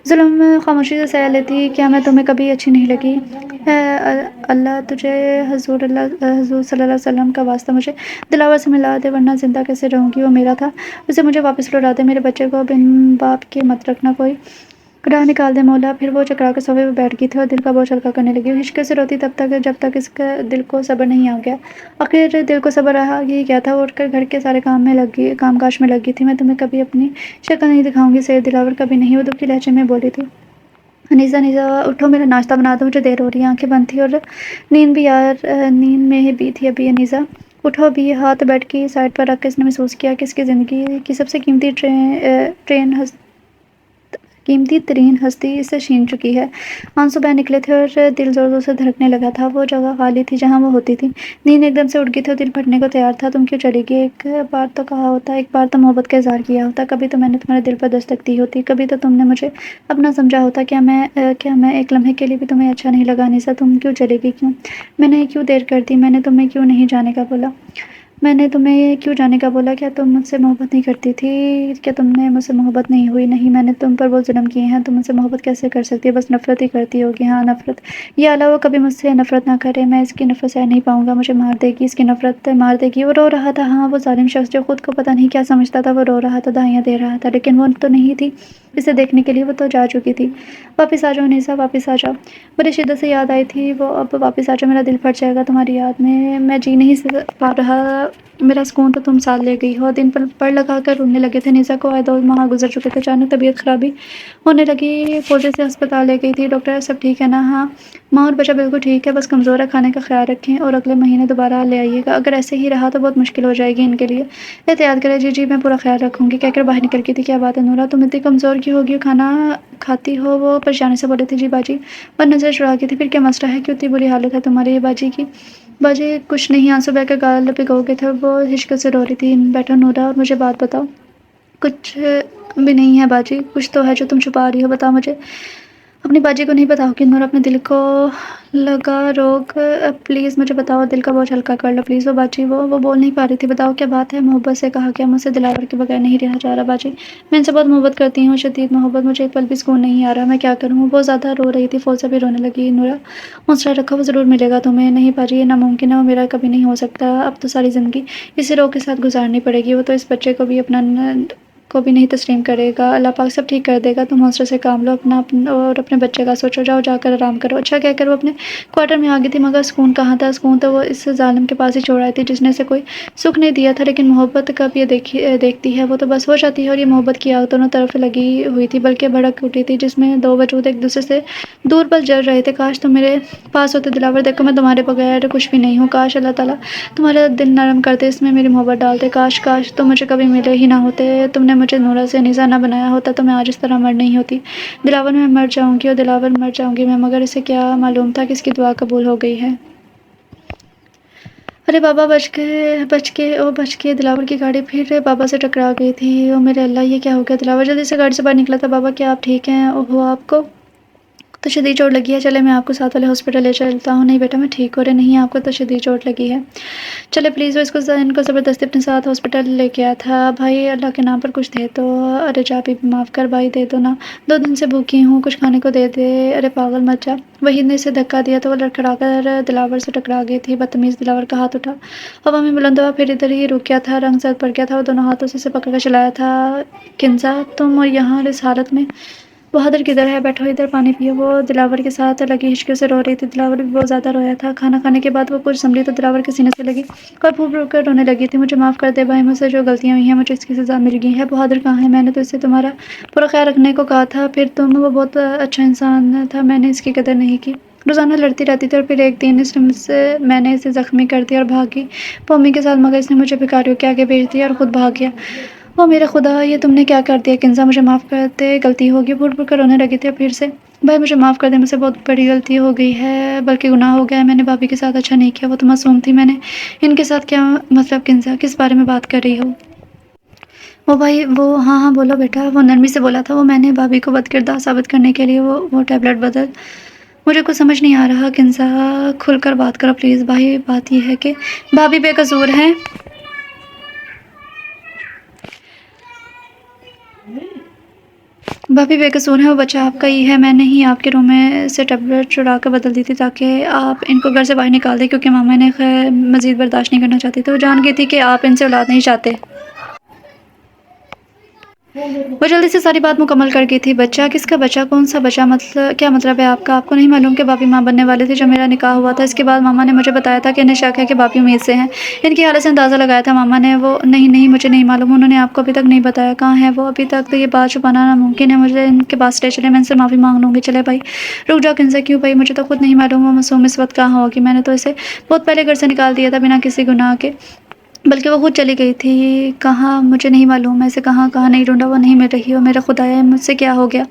जुल्म खामोशी से सह लेती। क्या मैं तुम्हें कभी अच्छी नहीं लगी है। अल्लाह तुझे हजूर सल्लल्लाहु अलैहि वसल्लम का वास्ता मुझे दिलावर से मिला दे, वरना ज़िंदा कैसे रहूँगी। वो मेरा था, उसे मुझे वापस लौटा दे। मेरे बच्चे को बिन बाप के मत रखना, कोई राह निकाल दे मौला। फिर वो चकरा कर सोफे पर बैठ गई थी और दिल का बोझ हल्का करने लगी। हिचके से रोती तब तक जब तक इसका दिल को सब्र नहीं आ गया। आखिर दिल को सब्र आ ही गया था। वो उठकर घर के सारे काम काज में लगी थी। मैं तुम्हें कभी अपनी शक्ल नहीं दिखाऊंगी सेठ दिलावर, कभी नहीं, वो दुखी लहजे में बोली थी। अनीसा अनीसा उठो, मेरा नाश्ता बना दो, मुझे देर हो रही है। आंखें बंद थी और नींद में ही भी थी अभी। अनीसा उठो अभी। हाथ बेड की साइड पर रख कर इसने महसूस किया कि इसकी ज़िंदगी की सबसे कीमती तरीन हस्ती इसे छीन चुकी है। आंसू बह निकले थे और दिल जोर जोर से धड़कने लगा था। वो जगह खाली थी जहाँ वो होती थी। नींद एकदम से उड़ गई थी और दिल फटने को तैयार था। तुम क्यों चली गई? एक बार तो कहा होता, एक बार तो मोहब्बत का इजहार किया होता, कभी तो मैंने तुम्हारे दिल पर दस्तक दी होती, कभी तो तुमने मुझे अपना समझा होता। क्या मैं एक लम्हे के लिए भी तुम्हें अच्छा नहीं लगा? निशा, तुम क्यों चली गई? क्यों मैंने क्यों देर कर दी? मैंने तुम्हें क्यों नहीं जाने का बोला? میں نے تمہیں کیوں جانے کا بولا؟ کیا تم مجھ سے محبت نہیں کرتی تھی؟ کیا تم نے مجھ سے محبت نہیں ہوئی؟ نہیں، میں نے تم پر وہ ظلم کیے ہیں، تم مجھ سے محبت کیسے کر سکتی ہے؟ بس نفرت ہی کرتی ہوگی۔ ہاں نفرت، یا اللہ وہ کبھی مجھ سے نفرت نہ کرے، میں اس کی نفرت سہ نہیں پاؤں گا، مجھے مار دے گی، اس کی نفرت مار دے گی۔ وہ رو رہا تھا، ہاں وہ ظالم شخص جو خود کو پتہ نہیں کیا سمجھتا تھا، وہ رو رہا تھا، دھائیاں دے رہا تھا، لیکن وہ تو نہیں تھی اسے دیکھنے کے لیے، وہ تو جا چکی تھی۔ واپس آ جاؤ نیسا، واپس آ جاؤ۔ بڑی شدت سے یاد آئی تھی وہ، اب واپس آ جاؤ، میرا دل پھٹ جائے گا تمہاری یاد میں جی نہیں پا رہا، میرا سکون تو تم ساتھ لے گئی ہو۔ دن پر لگا کر رونے لگے تھے نیسا کو، آئے 2 ماہ گزر چکے تھے، اچانک طبیعت خرابی ہونے لگی، فوجی سے ہسپتال لے گئی تھی ڈاکٹر، سب ٹھیک ہے نا؟ ہاں ماں اور بچہ بالکل ٹھیک ہے، بس کمزور ہے، کھانے کا خیال رکھیں اور اگلے مہینے دوبارہ لے آئیے گا، اگر ایسے ہی رہا تو بہت مشکل ہو جائے گی ان کے لیے، احتیاط کریں۔ جی میں پورا خیال رکھوں گی، کہہ کر باہر نکل گئی تھی۔ کیا بات ہے نورا، تم اتنی کمزور کیوں ہو گئی ہو، کھانا کھاتی ہو؟ وہ پریشانی سے بولے تھے۔ جی باجی، پر نظر چڑھا گئی تھی۔ پھر کیا مسئلہ ہے، کیوں اتنی بری حالت ہے تمہاری یہ باجی کی؟ باجی کچھ نہیں، آنسو بہ کے گال بھگو گئے تھے، وہ ہچک سے رو رہی تھی۔ بیٹھو نورا اور مجھے بات بتاؤ۔ کچھ بھی نہیں ہے باجی، کچھ تو ہے جو تم چھپا رہی ہو، بتاؤ مجھے۔ اپنی باجی کو نہیں بتاؤ کہ نورا اپنے دل کو لگا روک، پلیز مجھے بتاؤ، دل کا بوجھ ہلکا کر لو پلیز۔ وہ باجی وہ بول نہیں پا رہی تھی، بتاؤ کیا بات ہے؟ محبت سے کہا، کیا مجھ سے دلاور کے بغیر نہیں رہا جا رہا باجی؟ میں ان سے بہت محبت کرتی ہوں، شدید محبت، مجھے ایک پل بھی سکون نہیں آ رہا، میں کیا کروں؟ وہ بہت زیادہ رو رہی تھی، فوزیہ بھی رونے لگی۔ نورا حوصلہ رکھو، وہ ضرور ملے گا تمہیں۔ نہیں باجی یہ ناممکن ہے، وہ میرا کبھی نہیں ہو سکتا، اب تو ساری زندگی اسی روگ کے ساتھ گزارنی پڑے گی، وہ تو اس بچے کو بھی کو بھی نہیں تسلیم کرے گا، اللہ پاک سب ٹھیک کر دے گا، تم حوصلے سے کام لو، اپنا اور اپنے بچے کا سوچو، جاؤ جا کر آرام کرو۔ اچھا کہہ کر وہ اپنے کوارٹر میں آ گئی تھی، مگر سکون کہاں تھا؟ سکون تو وہ اس ظالم کے پاس ہی چھوڑ آئی تھی جس نے اسے کوئی سکھ نہیں دیا تھا، لیکن محبت کب یہ دیکھتی ہے، وہ تو بس ہو جاتی ہے، اور یہ محبت کی آگ دونوں طرف لگی ہوئی تھی، بلکہ بھڑک اٹھی تھی، جس میں 2 وجود ایک دوسرے سے دور بل جل رہے تھے۔ کاش تم میرے پاس ہوتے دلاور، دیکھو میں تمہارے بغیر کچھ بھی نہیں ہوں، کاش اللہ تعالیٰ تمہارا دل نرم کرتے، اس میں میری محبت ڈالتے، کاش تم مجھے کبھی ملے ہی نہ ہوتے، تم نے مجھے نورا سے انیسہ نہ بنایا ہوتا تو میں آج اس طرح مر نہیں ہوتی۔ دلاور میں مر جاؤں گی، اور دلاور مر جاؤں گی میں، مگر اسے کیا معلوم تھا کہ اس کی دعا قبول ہو گئی ہے۔ ارے بابا بچ کے دلاور کی گاڑی پھر بابا سے ٹکرا گئی تھی۔ او میرے اللہ، یہ کیا ہو گیا؟ دلاور جلدی سے گاڑی سے باہر نکلا تھا۔ بابا کیا آپ ٹھیک ہیں؟ اوہو آپ کو تو شدید چوٹ لگی ہے، چلے میں آپ کو ساتھ والے ہاسپٹل لے چلتا ہوں۔ نہیں بیٹا میں ٹھیک ہو رہے، نہیں آپ کو تو شدید چوٹ لگی ہے، چلے پلیز۔ وہ ان کو زبردستی اپنے ساتھ ہاسپٹل لے کے آیا تھا۔ بھائی اللہ کے نام پر کچھ دے دو، ارے جا بھی معاف کر بھائی، دے دو نا، 2 دن سے بھوکی ہوں، کچھ کھانے کو دے دے، ارے پاگل مت جا۔ وحید نے اسے دھکا دیا تو وہ لڑکھڑا کر دلاور سے ٹکرا گئی تھی۔ بدتمیز، دلاور کا ہاتھ اٹھا، ہوا میں بلند ہوا، پھر ادھر ہی رک گیا تھا، رنگ زرد پڑ گیا تھا، وہ دونوں ہاتھوں سے اسے پکڑ کر چلایا تھا۔ کنزا تم اور یہاں اس حالت میں؟ بہادر کدھر ہے؟ بیٹھو ادھر، پانی پیو۔ وہ دلاور کے ساتھ لگی ہچکیوں سے رو رہی تھی، دلاور بھی بہت زیادہ رویا تھا۔ کھانا کھانے کے بعد وہ کچھ سنبھلی تو دلاور کے سینے سے لگی اور پھوٹ پھوٹ کر رونے لگی تھی۔ مجھے معاف کر دے بھائی، مجھ سے جو غلطیاں ہوئی ہیں، مجھے اس کی سزا مل گئی ہے۔ بہادر کہاں ہے؟ میں نے تو اسے تمہارا پورا خیال رکھنے کو کہا تھا، پھر وہ بہت اچھا انسان تھا، میں نے اس کی قدر نہیں کی، روزانہ لڑتی رہتی تھی، اور پھر ایک دن میں نے اسے زخمی کر دیا اور بھاگ گئی پومی کے ساتھ، مگر اس نے مجھے بھکاریوں کے آگے بھیج دیا اور خود بھاگ گیا۔ او میرے خدا، یہ تم نے کیا کر دیا؟ کنزا مجھے معاف کر دے، غلطی ہوگی۔ پھوٹ پھوٹ کر رونے لگی تھی، اور پھر سے بھائی مجھے معاف کر دے، مجھ سے بہت بڑی غلطی ہو گئی ہے، بلکہ گناہ ہو گیا ہے، میں نے بھابھی کے ساتھ اچھا نہیں کیا، وہ تو معصوم تھی، میں نے ان کے ساتھ کیا مطلب؟ کنزا کس بارے میں بات کر رہی ہو؟ وہ بھائی وہ ہاں بولو بیٹا، وہ نرمی سے بولا تھا، وہ میں نے بھابھی کو بد کردار ثابت کرنے کے لیے وہ ٹیبلٹ بدل، مجھے کچھ سمجھ نہیں آ رہا۔ کنزا کھل کر بات کرو پلیز بھائی، بات یہ ہے کہ بھابھی بے قصور ہیں، بھابھی بے قصور ہیں، وہ بچہ آپ کا ہی ہے، میں نے ہی آپ کے روم میں سے ٹیبلٹ چرا کر بدل دی تھی تاکہ آپ ان کو گھر سے باہر نکال دیں، کیونکہ ماما انہیں مزید برداشت نہیں کرنا چاہتی، تو وہ جان گئی تھی کہ آپ ان سے اولاد نہیں چاہتے۔ وہ جلدی سے ساری بات مکمل کر گئی تھی۔ بچہ کس کا بچہ؟ کون سا بچہ؟ کیا مطلب ہے آپ کا؟ آپ کو نہیں معلوم کہ بھابھی ماں بننے والے تھے جب میرا نکاح ہوا تھا؟ اس کے بعد ماما نے مجھے بتایا تھا کہ انہیں شک ہے کہ بھابھی امید سے ہیں، ان کی حالت سے اندازہ لگایا تھا ماما نے۔ وہ نہیں مجھے نہیں معلوم، انہوں نے آپ کو ابھی تک نہیں بتایا؟ کہاں ہے وہ؟ ابھی تک تو یہ بات چھپانا ناممکن ہے، مجھے ان کے پاس لے چلیں، میں ان سے معافی مانگ لوں گی۔ چلے بھائی رک جاؤ کنزا، کیوں بھائی؟ مجھے تو خود نہیں معلوم وہ معصوم اس وقت کہاں ہوگی، میں نے تو اسے بہت پہلے گھر سے نکال دیا تھا بنا کسی گناہ کے، بلکہ وہ خود چلی گئی تھی۔ کہاں؟ مجھے نہیں معلوم، میں اسے کہاں نہیں ڈھونڈا، وہ نہیں مل رہی، اور میرا خدایا مجھ سے کیا ہو گیا؟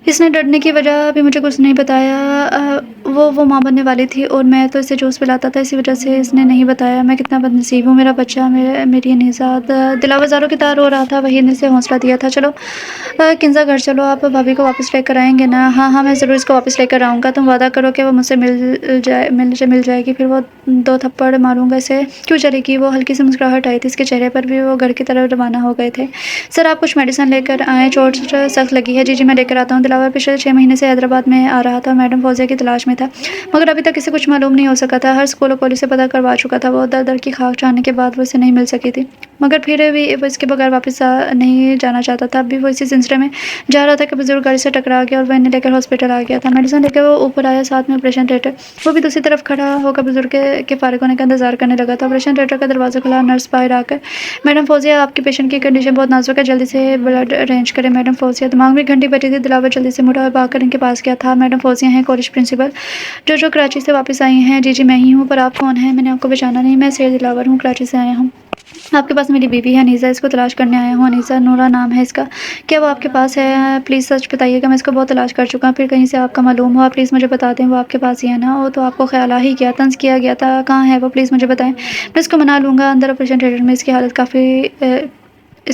اس نے ڈرنے کی وجہ بھی مجھے کچھ نہیں بتایا۔ وہ ماں بننے والی تھی اور میں تو اسے جوس پلاتا تھا، اسی وجہ سے اس نے نہیں بتایا۔ میں کتنا بد نصیب ہوں، میرا بچہ، میری انیسہ۔ دلاور زاروں کی طرح رو رہا تھا۔ وحید نے اسے حوصلہ دیا تھا۔ چلو کنزا گھر چلو، آپ بھابھی کو واپس لے کر آئیں گے نا؟ ہاں میں ضرور اس کو واپس لے کر آؤں گا، تم وعدہ کرو کہ وہ مجھ سے مل جائے گی، پھر وہ 2 تھپڑ ماروں گا اسے۔ کیوں چلے گی؟ وہ ہلکی سی مسکراہٹ آئی تھی اس کے چہرے پر بھی۔ وہ گھر کی طرف روانہ ہو گئے تھے۔ سر آپ کچھ میڈیسن لے کر آئیں، چوٹ سخت لگی ہے۔ جی میں لے کر آتا ہوں۔ دلاور پچھلے 6 مہینے سے حیدرآباد میں آ رہا تھا، میڈم فوزیہ کی تلاش میں تھا، مگر ابھی تک اسے کچھ معلوم نہیں ہو سکا تھا۔ ہر سکول و کالج سے پتہ کروا چکا تھا، وہ در کی خاک چاہنے کے بعد وہ اسے نہیں مل سکی تھی، مگر پھر بھی وہ اس کے بغیر واپس نہیں جانا چاہتا تھا۔ اب بھی وہ اسی سلسلے میں جا رہا تھا کہ بزرگ گاڑی سے ٹکرا گیا اور وین لے کر ہاسپٹل آ گیا تھا۔ میڈیسن لے کر وہ اوپر آیا، ساتھ میں آپریشن تھیٹر۔ وہ بھی دوسری طرف کھڑا ہو کر بزرگ کے فارغ ہونے کا انتظار کرنے لگا تھا۔ آپریشن تھیٹر کا دروازہ کھلا، نرس باہر آ کر میڈم فوزیہ آپ کے پیشنٹ کی کنڈیشن بہت نازک ہے، جلدی سے بلڈ ارینج کریں۔ میڈم فوزیہ دماغ میں گھنٹی بجی تھی۔ دلاور جلدی سے مڑا اور بھاگ کر ان کے پاس گیا تھا۔ میڈم فوزیہ ہیں کالج پرنسپل جو کراچی سے واپس آئی ہیں؟ جی میں ہی ہوں، پر آپ کون ہیں؟ میں نے آپ کو پہچانا نہیں، میں سید دلاور ہوں، کراچی سے آیا ہوں۔ آپ کے پاس میری بیوی ہے انیسہ، اس کو تلاش کرنے آیا ہوں۔ انیسہ نورا نام ہے اس کا، کیا وہ آپ کے پاس ہے؟ پلیز سچ بتائیے گا، میں اس کو بہت تلاش کر چکا ہوں، پھر کہیں سے آپ کا معلوم ہوا پلیز مجھے بتا دیں۔ وہ آپ کے پاس ہی ہے نا؟ وہ تو آپ کو خیال آ ہی گیا، طنز کیا گیا تھا، کہاں ہے وہ؟ پلیز مجھے بتائیں، میں اس کو منا لوں گا۔ اندر آپریشن تھیٹر میں اس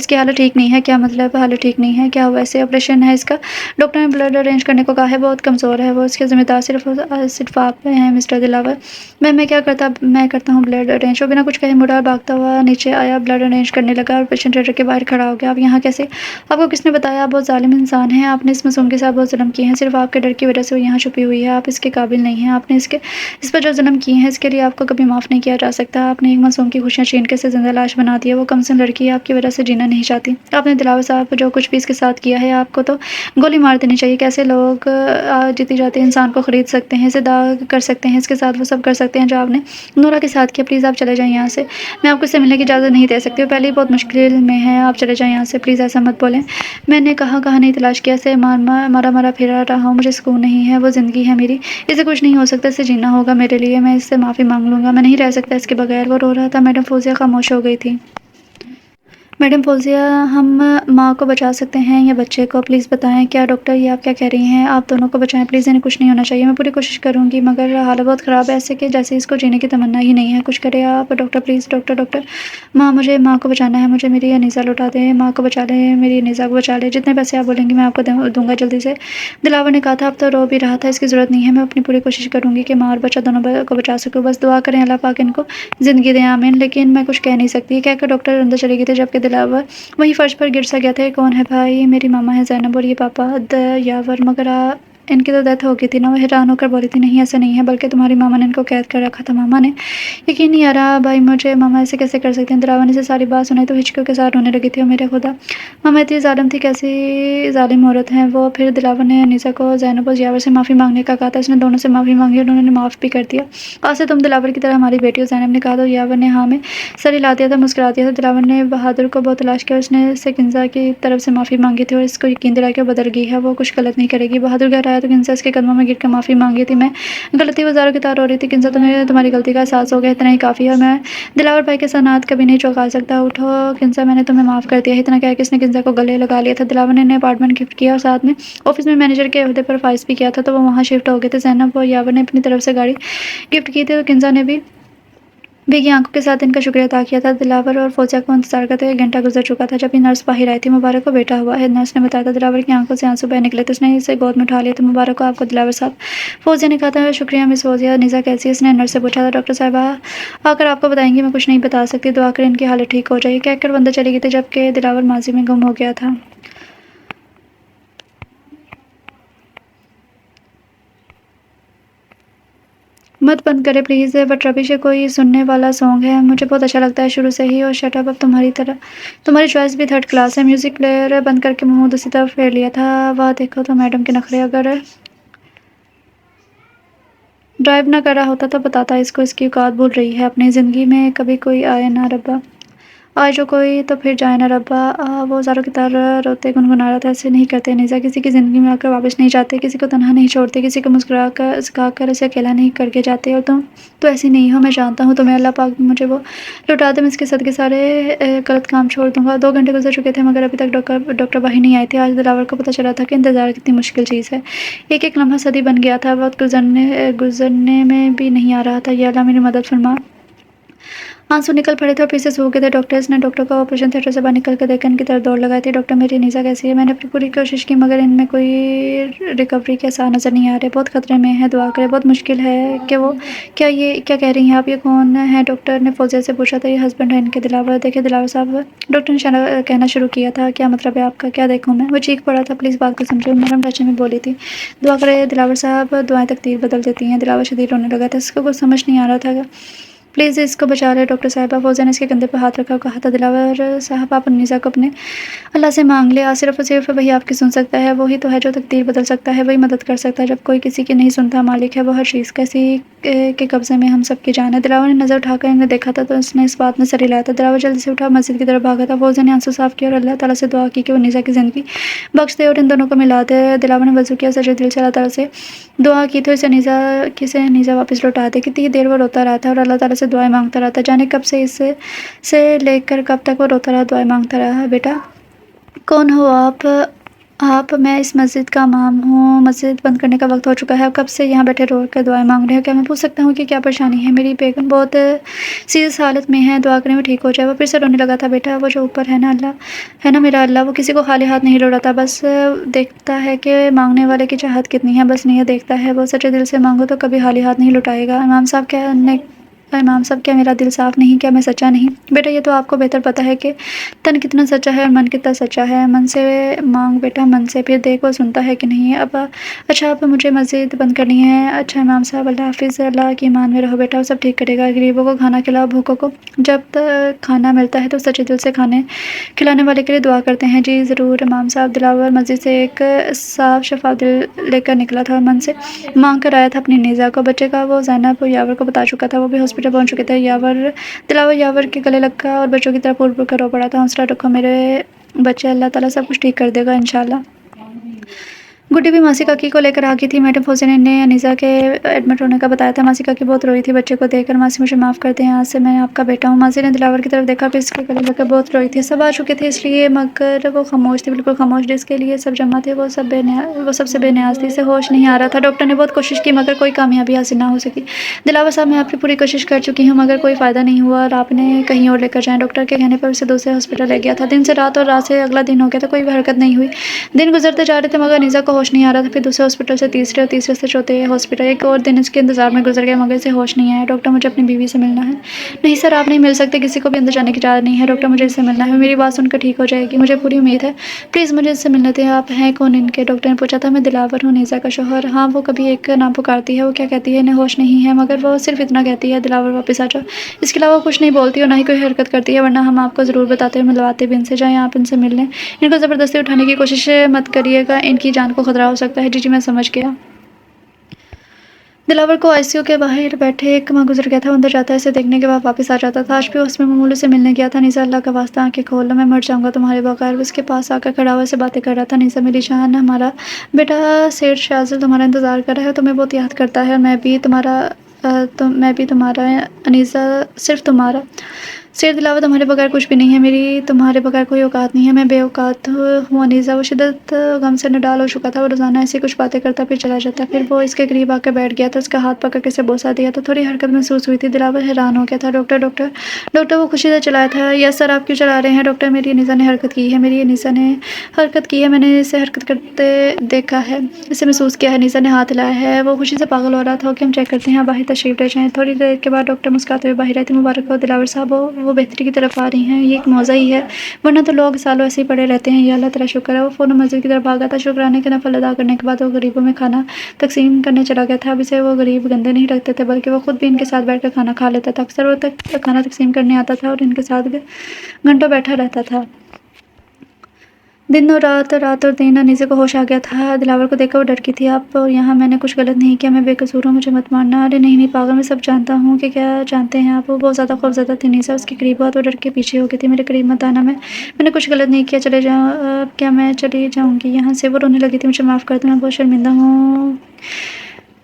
کی حالت ٹھیک نہیں ہے۔ کیا مطلب حالت ٹھیک نہیں ہے؟ کیا ہوا اسے؟ آپریشن ہے اس کا، ڈاکٹر نے بلڈ ارینج کرنے کو کہا ہے، بہت کمزور ہے وہ، اس کے ذمہ دار صرف آپ ہیں مسٹر دلاور۔ میں کیا کرتا؟ میں کرتا ہوں بلڈ ارینج۔ وہ بنا کچھ کہے مڑا اور بھاگتا ہوا نیچے آیا، بلڈ ارینج کرنے لگا اور آپریشن تھیٹر کے باہر کھڑا ہو گیا۔ آپ یہاں کیسے؟ آپ کو کس نے بتایا؟ آپ بہت ظالم انسان ہیں، آپ نے اس معصوم کے ساتھ بہت ظلم کیے ہیں، صرف آپ کے ڈر کی وجہ سے وہ یہاں چھپی ہوئی ہے، آپ اس کے قابل نہیں ہیں، آپ نے اس پر جو ظلم کیے ہیں اس کے لیے آپ کو کبھی معاف نہیں کیا جا سکتا۔ آپ نے ایک معصوم کی خوشیاں چھین کے اسے زندہ لاش بنا دیا، وہ کمسن لڑکی آپ کی وجہ سے جینا نہیں چاہتی۔ آپ نے دلاور صاحب جو کچھ بھی اس کے ساتھ کیا ہے، آپ کو تو گولی مار دینی چاہیے۔ کیسے لوگ جیتی جاتے انسان کو خرید سکتے ہیں، اسے داغ کر سکتے ہیں، اس کے ساتھ وہ سب کر سکتے ہیں جو آپ نے نورا کے ساتھ کیا؟ پلیز آپ چلے جائیں یہاں سے، میں آپ کو اس سے ملنے کی اجازت نہیں دے سکتی، وہ پہلے ہی بہت مشکل میں ہے، آپ چلے جائیں یہاں سے، پلیز ایسا مت بولیں۔ میں نے کہاں نہیں تلاش کیا، اسے مارا پھرا رہا ہوں، مجھے سکون نہیں ہے، وہ زندگی ہے میری، اسے کچھ نہیں ہو سکتا، اسے جینا ہوگا میرے لیے، میں اس سے معافی مانگ لوں گا، میں نہیں رہ سکتا اس کے بغیر۔ وہ رو رہا تھا۔ میڈم فوزیہ خاموش ہو گئی تھی۔ میڈم فوزیہ ہم ماں کو بچا سکتے ہیں یا بچے کو؟ پلیز بتائیں۔ کیا ڈاکٹر یہ آپ کیا کہہ رہی ہیں؟ آپ دونوں کو بچائیں پلیز، انہیں کچھ نہیں ہونا چاہیے۔ میں پوری کوشش کروں گی مگر حالت بہت خراب ہے، ایسے کہ جیسے اس کو جینے کی تمنا ہی نہیں ہے، کچھ کرے آپ ڈاکٹر پلیز۔ ڈاکٹر مجھے ماں کو بچانا ہے، مجھے میری انیسہ لوٹا دیں، ماں کو بچا لیں، میری انیسہ کو بچا لیں، جتنے پیسے آپ بولیں گے میں آپ کو دوں گا جلدی سے۔ دلاور نے کہا تھا۔ اب تو رو بھی رہا تھا۔ اس کی ضرورت نہیں ہے، میں اپنی پوری کوشش کروں گی کہ ماں اور بچہ دونوں کو بچا سکوں، بس دعا کریں اللہ پاک ان کو زندگی دے، آمین۔ لیکن میں کچھ کہہ نہیں سکتی، یہ کہہ کر ڈاکٹر اندر چلی گئی تھی، جبکہ دلاور وہیں فرش پر گر سا گیا تھا۔ یہ کون ہے بھائی؟ میری ماما ہے زینب اور یہ پاپا دیاور، مگر ان کی تو ڈیتھ ہو گئی تھی نا؟ وہ حیران ہو کر بولی تھی۔ نہیں ایسا نہیں ہے، بلکہ تمہاری ماما نے ان کو قید کر رکھا تھا۔ ماما نے؟ یقین نہیں آ رہا بھائی مجھے، ماما ایسے کیسے کر سکتے ہیں؟ دلاور نے اسے ساری بات سنائی تو ہچکیوں کے ساتھ رونے لگی تھی۔ اور میرے خدا، ماما اتنی ظالم تھی، کیسی ظالم عورت ہیں وہ۔ پھر دلاور نے انیسہ کو زینب اور دیاور سے معافی مانگنے کا کہا تھا، اس نے دونوں سے معافی مانگی اور انہوں نے معاف بھی کر دیا۔ آج سے تم دلاور کی طرح ہماری بیٹی ہو، زینب نے کہا تو دیاور نے ہاں میں سر ہلا دیا تھا، مسکرا دیا تھا۔ دلاور نے بہادر کو بہت تلاش کیا، اس نے سے کنزا کی طرف سے معافی مانگی تھی اور اس کو یقین دلایا کہ وہ بدل گئی ہے، وہ کچھ غلط نہیں کرے گی۔ بہادر گھر آیا تو کنزا اس کے قدموں میں گر کر معافی مانگی تھی۔ میں غلطی وزاروں کی طرح رو رہی تھی۔ کنزا تمہیں تمہاری غلطی کا احساس ہو گیا، اتنا ہی کافی ہے، اور میں دلاور بھائی کے سنات کبھی نہیں چوکا سکتا۔ اٹھو کنزا، میں نے تمہیں معاف کر دیا ہے۔ اتنا کہہ کے اس نے کنزا کو گلے لگا لیا تھا۔ دلاور نے انہیں اپارٹمنٹ گفٹ کیا اور ساتھ میں آفس میں مینیجر کے عہدے پر فائز بھی کیا تھا، تو وہ وہاں شفٹ ہو گئے تھے۔ زینب اور یاور نے اپنی طرف سے گاڑی گفٹ کی تھی تو کنزا نے بھی بھیگی آنکھوں کے ساتھ ان کا شکریہ ادا کیا تھا۔ دلاور اور فوزیہ کو انتظار کرتے ایک گھنٹہ گزر چکا تھا، جب یہ نرس باہر آئی تھی۔ مبارک ہو بیٹا ہوا ہے، نرس نے بتایا تھا۔ دلاور کی آنکھوں سے آنسو بہہ نکلے تھے، اس نے اسے گود میں اٹھا لیا تھا۔ مبارک ہو آپ کو دلاور صاحب، فوزیہ نے کہا تھا۔ شکریہ مس فوزیہ، انیسہ کیسی ہے؟ اس نے نرس سے پوچھا تھا۔ ڈاکٹر صاحبہ آ کر آپ کو بتائیں گی، میں کچھ نہیں بتا سکتی، دعا کریں ان کی حالت ٹھیک ہو جائے، کہہ کر وہ اندر چلی گئی تھی، جبکہ دلاور ماضی میں گم ہو گیا تھا۔ مت بند کرے پلیز، بٹ ربش کوئی سننے والا سانگ ہے، مجھے بہت اچھا لگتا ہے شروع سے ہی، اور شٹ اپ، اب تمہاری چوائس بھی تھرڈ کلاس ہے۔ میوزک پلیئر بند کر کے محمود اسی طرف پھیر لیا تھا۔ واہ دیکھو تو میڈم کے نخرے، اگر ڈرائیو نہ کر رہا ہوتا تو بتاتا اس کو، اس کی اوقات بھول رہی ہے، اپنی زندگی میں کبھی کوئی آئے نہ ربا۔ آج جو کوئی تو پھر جائے نا ربا، وہ زاروں کی طرح روتے گنگنا رہا تھا۔ ایسے نہیں کرتے نیزا، کسی کی زندگی میں آ کر واپس نہیں جاتے، کسی کو تنہا نہیں چھوڑتے، کسی کو مسکرا کر سکھا کر اسے اکیلا نہیں کر کے جاتے، اور تم تو ایسی نہیں ہو۔ میں جانتا ہوں تمہیں، اللہ پاک مجھے وہ لوٹا دے، میں اس کے صدقے سارے غلط کام چھوڑ دوں گا۔ 2 گھنٹے گزر چکے تھے مگر ابھی تک ڈاکٹر باہر نہیں آئے تھے۔ آج دلاور کو پتہ چلا تھا کہ انتظار کتنی مشکل چیز ہے۔ ایک ایک لمحہ صدی بن گیا تھا، وقت گزرنے میں بھی نہیں آ رہا تھا۔ یا اللہ میری مدد فرما۔ آنسو نکل پڑے تھے اور پھر سے سوکھ گئے تھے۔ ڈاکٹرز نے ڈاکٹر کو آپریشن تھیٹر سے باہر نکل کر دیکھا، ان کی طرف دوڑ لگائی تھی۔ ڈاکٹر میری نیزا کیسی ہے؟ میں نے اپنی پوری کوشش کی مگر ان میں کوئی ریکوری کے آثار نظر نہیں آ رہے، بہت خطرے میں ہے، دعا کریں، بہت مشکل ہے کہ وہ کیا کہہ رہی ہیں آپ؟ یہ کون ہے؟ ڈاکٹر نے فوزیہ سے پوچھا تھا۔ یہ ہسبینڈ ہے ان کے دلاور۔ دیکھیں دلاور صاحب، ڈاکٹر نے کہنا شروع کیا تھا، کیا مطلب ہے آپ کا؟ کیا دیکھوں میں؟ وہ چیخ پڑا تھا، پلیز بات کو سمجھو، نرم ڈھانچے میں بولی تھی۔ دعا کرے دلاور صاحب، دعائیں تقدیر بدل دیتی ہیں۔ دلاور شدید رونے لگا تھا، اس کو کچھ سمجھ نہیں آ رہا تھا۔ پلیز اس کو بچا لے ڈاکٹر صاحبہ۔ فوزیہ نے اس کے کندھے پر ہاتھ رکھا اور کہا تھا، دلاور صاحب آپ نیزا کو اپنے اللہ سے مانگ لے، صرف اور صرف وہی آپ کی سن سکتا ہے، وہی تو ہے جو تقدیر بدل سکتا ہے، وہی مدد کر سکتا ہے جب کوئی کسی کی نہیں سنتا۔ مالک ہے وہ ہر چیز کا، اسی کے قبضے میں ہم سب کی جان ہے۔ دلاور نے نظر اٹھا کر انہیں دیکھا تھا تو اس نے اس بات میں سر ہلایا تھا۔ دلاور جلدی سے اٹھا، مسجد کی طرف بھاگا تھا۔ فوزیہ نے آنسو صاف کیا اور اللہ تعالیٰ سے دعا کی کہ وہ نیزا کی زندگی بخش دے اور ان دونوں کو ملا دے۔ دلاور نے وضو کیا، سجدے دل سے اللہ تعالیٰ سے دعا کی تو اسے نیزا واپس لوٹا دے۔ کتنی دیر وہ روتا رہا تھا اور اللہ تعالیٰ سے دعائیں مانگتا رہا تھا، جانے کب سے لے کر کب تک وہ روتا رہا، دعائیں مانگتا رہا۔ بیٹا کون ہو آپ؟ میں اس مسجد کا امام ہوں، مسجد بند کرنے کا وقت ہو چکا ہے، کب سے یہاں بیٹھے رو کر دعائیں مانگ رہے ہیں؟ کیا میں پوچھ سکتا ہوں کہ کیا پریشانی ہے؟ میری بیگم بہت سیریس حالت میں ہے، دعا کریں وہ ٹھیک ہو جائے۔ وہ پھر سے رونے لگا تھا۔ بیٹا وہ جو اوپر ہے نا میرا اللہ، وہ کسی کو خالی ہاتھ نہیں لوٹاتا، بس دیکھتا ہے کہ مانگنے والے کی چاہت کتنی ہے، بس نیت دیکھتا ہے۔ وہ سچے دل سے مانگو تو کبھی خالی ہاتھ نہیں لوٹائے گا۔ امام صاحب کیا میرا دل صاف نہیں؟ کیا میں سچا نہیں؟ بیٹا یہ تو آپ کو بہتر پتا ہے کہ تن کتنا سچا ہے اور من کتنا سچا ہے۔ من سے مانگ بیٹا، من سے، پھر دیکھ وہ سنتا ہے کہ نہیں۔ اچھا اب مجھے مسجد بند کرنی ہے۔ اچھا امام صاحب، اللہ حافظ، اللہ کی ایمان میں رہو بیٹا، وہ سب ٹھیک کرے گا۔ غریبوں کو کھانا کھلاؤ، بھوکوں کو جب تک کھانا ملتا ہے تو سچے دل سے کھانے کھلانے والے کے لیے دعا کرتے ہیں۔ جی ضرور امام صاحب۔ دلاور مسجد سے ایک صاف شفاف دل لے کر نکلا تھا اور من سے مانگ کر آیا تھا اپنی نیزا کو۔ بچے کا وہ زینب یاور کو بتا چکا تھا، وہ بھی ہاسپٹل پہنچ چکے تھے۔ دلاور یاور کے گلے لگ کر اور بچوں کی طرف پور پور کر رو پڑا تھا، حوصلہ رکھو میرے بچے، اللہ تعالیٰ سب کچھ ٹھیک کر دے گا انشاءاللہ۔ گڈی بھی ماسی کاکی کو لے کر آ گئی تھی۔ میڈم فوزیہ نے نیزا کے ایڈمٹ ہونے کا بتایا تھا۔ ماسی کاکی بہت روئی تھی بچے کو دیکھ کر۔ ماسی مجھے معاف کر دیں، آج سے میں آپ کا بیٹا ہوں۔ ماسی نے دلاور کی طرف دیکھا، پھر اس کے گلے لگ کر بہت روئی تھی۔ سب آ چکے تھے اس لیے، مگر وہ خاموش تھی، بالکل خاموش۔ جس کے لیے سب جمع تھے وہ سب سے بے نیاز تھی، اسے ہوش نہیں آ رہا تھا۔ ڈاکٹر نے بہت کوشش کی مگر کوئی کامیابی حاصل نہ ہو سکی۔ دلاور صاحب میں آپ کی پوری کوشش کر چکی ہوں مگر کوئی فائدہ نہیں ہوا اور آپ نے کہیں اور لے کر جائیں۔ ڈاکٹر کے کہنے پر اسے دوسرے ہاسپٹل لے گیا تھا۔ دن سے رات اور رات سے اگلا دن ہو گیا تھا، کوئی بھی حرکت نہیں ہوئی۔ دن گزرتے جا رہے تھے مگر نیزا کو ہوش نہیں آ رہا تھا۔ پھر دوسرے ہاسپٹل سے تیسرے اور تیسرے سے چوتھے ہاسپٹل، ایک اور دن اس کے انتظار میں گزر گیا مگر اسے ہوش نہیں آیا۔ ڈاکٹر مجھے اپنی بیوی سے ملنا ہے۔ نہیں سر آپ نہیں مل سکتے، کسی کو بھی اندر جانے کی اجازت نہیں ہے۔ ڈاکٹر مجھے اس سے ملنا ہے، میری بات سن کر ٹھیک ہو جائے گی، مجھے پوری امید ہے، پلیز مجھے اس سے ملنے دیں۔ آپ ہیں کون ان کے؟ ڈاکٹر نے پوچھا تھا۔ میں دلاور ہوں، نیزا کا شوہر۔ ہاں وہ کبھی ایک نام پکارتی ہے، وہ کیا کہتی ہے؟ انہیں ہوش نہیں ہے مگر وہ صرف اتنا کہتی ہے، دلاور واپس آ جاؤ۔ اس کے علاوہ کچھ نہیں بولتی اور نہ ہی کوئی حرکت کرتی ہے، ورنہ ہم آپ کو ضرور بتاتے اور ملواتے بھی ان سے۔ جائیں آپ ان سے مل لیں، ان کو زبردستی اٹھانے کی کوشش مت کریے گا، ان کی جان کو خطرہ ہو سکتا ہے۔ جی میں سمجھ گیا۔ دلاور کو آئی سی یو کے باہر بیٹھے ایک ماہ گزر گیا تھا، وہ اندر جاتا ہے، اسے دیکھنے کے بعد واپس آ جاتا تھا۔ آج بھی وہ اس میں معمول سے ملنے گیا تھا۔ نیزا اللہ کا واسطہ آنکھیں کھول لو، میں مر جاؤں گا تمہارے بغیر۔ وہ اس کے پاس آ کر کھڑا ہوا، اسے باتیں کر رہا تھا۔ نیزا میری جان، ہمارا بیٹا سیٹھ شازل تمہارا انتظار کر رہا ہے اور تمہیں بہت یاد کرتا ہے، اور میں بھی تمہارا نیزا، صرف تمہارا۔ سیٹھ دلاور تمہارے بغیر کچھ بھی نہیں ہے، میری تمہارے بغیر کوئی اوقات نہیں ہے، میں بے اوقات ہوں نیزا۔ وہ شدت غم سے نڈال ہو چکا تھا، وہ روزانہ ایسی کچھ باتیں کرتا پھر چلا جاتا۔ پھر وہ اس کے قریب آ کر بیٹھ گیا تھا، اس کا ہاتھ پکڑ کے اسے بوسہ دیا تو تھوڑی حرکت محسوس ہوئی تھی۔ دلاور حیران ہو گیا تھا۔ ڈاکٹر وہ خوشی سے چلایا تھا۔ یس سر آپ کیوں چلا رہے ہیں ڈاکٹر؟ میری نیزا نے حرکت کی ہے، میں نے اسے حرکت کرتے دیکھا ہے، اسے محسوس کیا ہے۔ نیزا نے ہاتھ ہلایا ہے، وہ خوشی سے پاگل ہو رہا تھا۔ اوکے ہم چیک کرتے ہیں، آپ باہر تشریف لے جائیں۔ تھوڑی دیر کے بعد ڈاکٹر مسکراتے ہوئے باہر آئی تھی۔ مبارک ہو دلاور صاحب، وہ بہتری کی طرف آ رہی ہیں، یہ ایک معجزہ ہی ہے، ورنہ تو لوگ سالوں ایسے ہی پڑے رہتے ہیں۔ یا اللہ تیرا شکر ہے۔ وہ فوراً مسجد کی طرف بھاگا تھا۔ شکرانے کے نفل ادا کرنے کے بعد وہ غریبوں میں کھانا تقسیم کرنے چلا گیا تھا۔ اب اسے وہ غریب گندے نہیں رکھتے تھے بلکہ وہ خود بھی ان کے ساتھ بیٹھ کر کھانا کھا لیتا تھا۔ اکثر وہ کھانا تقسیم کرنے آتا تھا اور ان کے ساتھ گھنٹوں بیٹھا رہتا تھا۔ دن اور رات رات اور دن انیسہ کو ہوش آ گیا تھا۔ دلاور کو دیکھ کر وہ ڈر کی تھی۔ آپ اور یہاں میں نے کچھ غلط نہیں کیا، میں بے قصور ہوں، مجھے مت مارنا۔ ارے نہیں نہیں پاگل، میں سب جانتا ہوں کہ کیا جانتے ہیں آپ۔ وہ بہت زیادہ خوفزدہ تھی۔ نیسا اس کے قریب ہوا تو ڈر کے پیچھے ہو گئی تھی۔ میرے قریب مت آنا، میں نے کچھ غلط نہیں کیا، چلے جاؤ۔ اب کیا میں چلی جاؤں گی یہاں سے؟ وہ رونے لگی تھی۔ مجھے معاف کر دو، میں بہت شرمندہ ہوں۔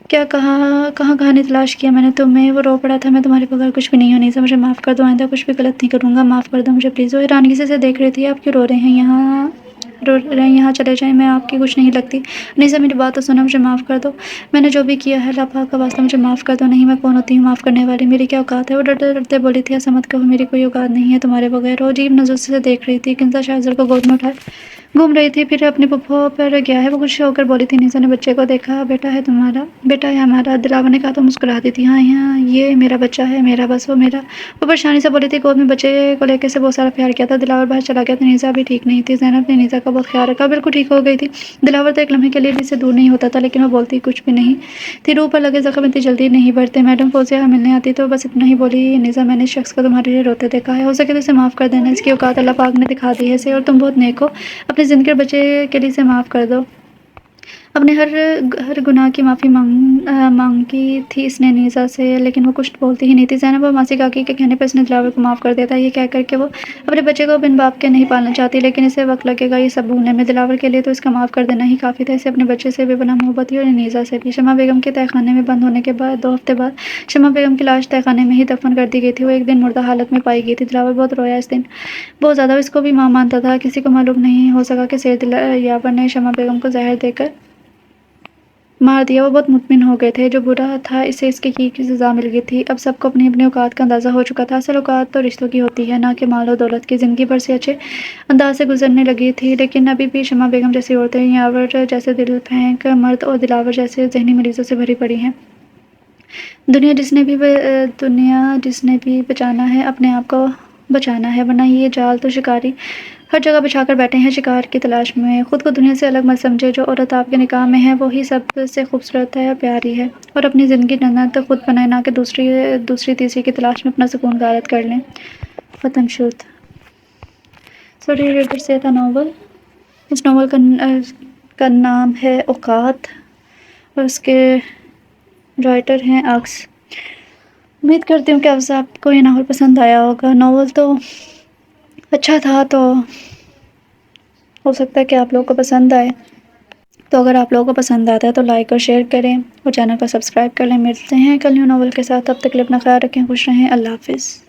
کیا کہاں کہانی تلاش کیا میں نے تمہیں؟ وہ رو پڑا تھا۔ میں تمہارے بغیر کچھ بھی نہیں ہوں نیسا، مجھے معاف کر دو، آئندہ کچھ بھی غلط نہیں کروں گا، معاف کر دو مجھے پلیز۔ وہ حیرانگی سے اسے دیکھ رہی تھی۔ آپ کیوں رو رہے ہیں؟ یہاں چلے جائیں، میں آپ کی کچھ نہیں لگتی۔ نیسا میری بات تو سنو، مجھے معاف کر دو، میں نے جو بھی کیا ہے، اللہ پاک کا واسطہ مجھے معاف کر دو۔ نہیں، میں کون ہوتی ہوں معاف کرنے والی؟ میری کیا اوقات ہے؟ وہ ڈرتے ڈرتے بولی تھی۔ ایسا مت کہو، میری کوئی اوقات نہیں ہے تمہارے بغیر۔ وہ عجیب نظر سے دیکھ رہی تھی۔ کنزا شاہزادہ کو گود میں اٹھائے گھوم رہی تھی، پھر اپنی پھپھو پر گیا ہے۔ وہ خوش ہو کر بولی تھی۔ نیسا نے بچے کو دیکھا۔ بیٹا ہے تمہارا؟ بیٹا ہے ہمارا، دلاور نے کہا تو مسکرا دی تھی۔ ہاں یہ میرا بچہ ہے، میرا، بس وہ میرا۔ وہ پریشانی سے بولی تھی۔ گود میں بچے کو لے کے اسے بہت سارا پیار کیا تھا۔ دلاور باہر چلا گیا تھا۔ نیسا ابھی ٹھیک نہیں تھی۔ زینب نے نیسا کا بہت خیال رکھا، بالکل ٹھیک ہو گئی تھی۔ دلاور تو ایک لمحے کے لیے بھی سے دور نہیں ہوتا تھا، لیکن وہ بولتی کچھ بھی نہیں تھی۔ روح پر لگے زخم اتنی جلدی نہیں بڑھتے۔ میڈم فوزیہ ملنے آتی تو بس اتنا ہی بولی۔ نیسا میں نے اس شخص کو تمہارے لیے روتے دیکھا ہے، ہو سکے تو اسے معاف کر دینا، اس کی اوقات اللہ پاک نے دکھا دی ہے اسے، اور تم بہت نیک ہو، اپنی زندگی اور بچے کے لیے اسے معاف کر دو۔ اپنے ہر گناہ کی معافی مانگی تھی اس نے نیسا سے، لیکن وہ کچھ بولتی ہی نہیں تھی۔ زینب اور ماسی کاکی کے کہنے پر اس نے دلاور کو معاف کر دیا تھا، یہ کہہ کر کہ وہ اپنے بچے کو بن باپ کے نہیں پالنا چاہتی، لیکن اسے وقت لگے گا یہ سب بھولنے میں۔ دلاور کے لیے تو اس کا معاف کر دینا ہی کافی تھا۔ اسے اپنے بچے سے بے پناہ محبت تھی، اور نیسا سے بھی۔ شمع بیگم کے تہہ خانے میں بند ہونے کے بعد 2 ہفتے بعد شمع بیگم کی لاش تہہ خانے میں ہی دفن کر دی گئی تھی۔ وہ ایک دن مردہ حالت میں پائی گئی تھی۔ دلاور بہت رویا اس دن، بہت زیادہ۔ وہ اس کو بھی ماں مانتا تھا۔ کسی کو معلوم نہیں ہو سکا کہ سید یاور نے شمع بیگم کو زہر دے کر مار دیا۔ وہ بہت مطمئن ہو گئے تھے، جو برا تھا اسے اس کی سزا مل گئی تھی۔ اب سب کو اپنی اپنی اوقات کا اندازہ ہو چکا تھا۔ اصل اوقات تو رشتوں کی ہوتی ہے، نہ کہ مال و دولت کی۔ زندگی بھر سے اچھے انداز سے گزرنے لگی تھی، لیکن ابھی بھی شمع بیگم جیسی عورتیں، یاور جیسے دل پھینک مرد اور دلاور جیسے ذہنی مریضوں سے بھری پڑی ہیں۔ دنیا جس نے بھی بچانا ہے، اپنے آپ کو بچانا ہے، ورنہ یہ جال تو شکاری ہر جگہ بچھا کر بیٹھے ہیں شکار کی تلاش میں۔ خود کو دنیا سے الگ مت سمجھے۔ جو عورت آپ کے نکاح میں ہے وہی سب سے خوبصورت ہے اور پیاری ہے، اور اپنی زندگی جنت خود بنائے، نہ کہ دوسری تیسری کی تلاش میں اپنا سکون غارت کر لیں۔ ختم شد۔ سوری ریڈر سے تھا ناول۔ اس ناول کا نام ہے اوقات، اور اس کے رائٹر ہیں عکس۔ امید کرتی ہوں کہ آپ کو یہ ناول پسند آیا ہوگا۔ ناول تو اچھا تھا، تو ہو سکتا ہے کہ آپ لوگوں کو پسند آئے۔ تو اگر آپ لوگوں کو پسند آتا ہے تو لائک اور شیئر کریں، اور چینل کو سبسکرائب کر لیں۔ ملتے ہیں کل نیو ناول کے ساتھ، تب تک کے لیے اپنا خیال رکھیں، خوش رہیں، اللہ حافظ۔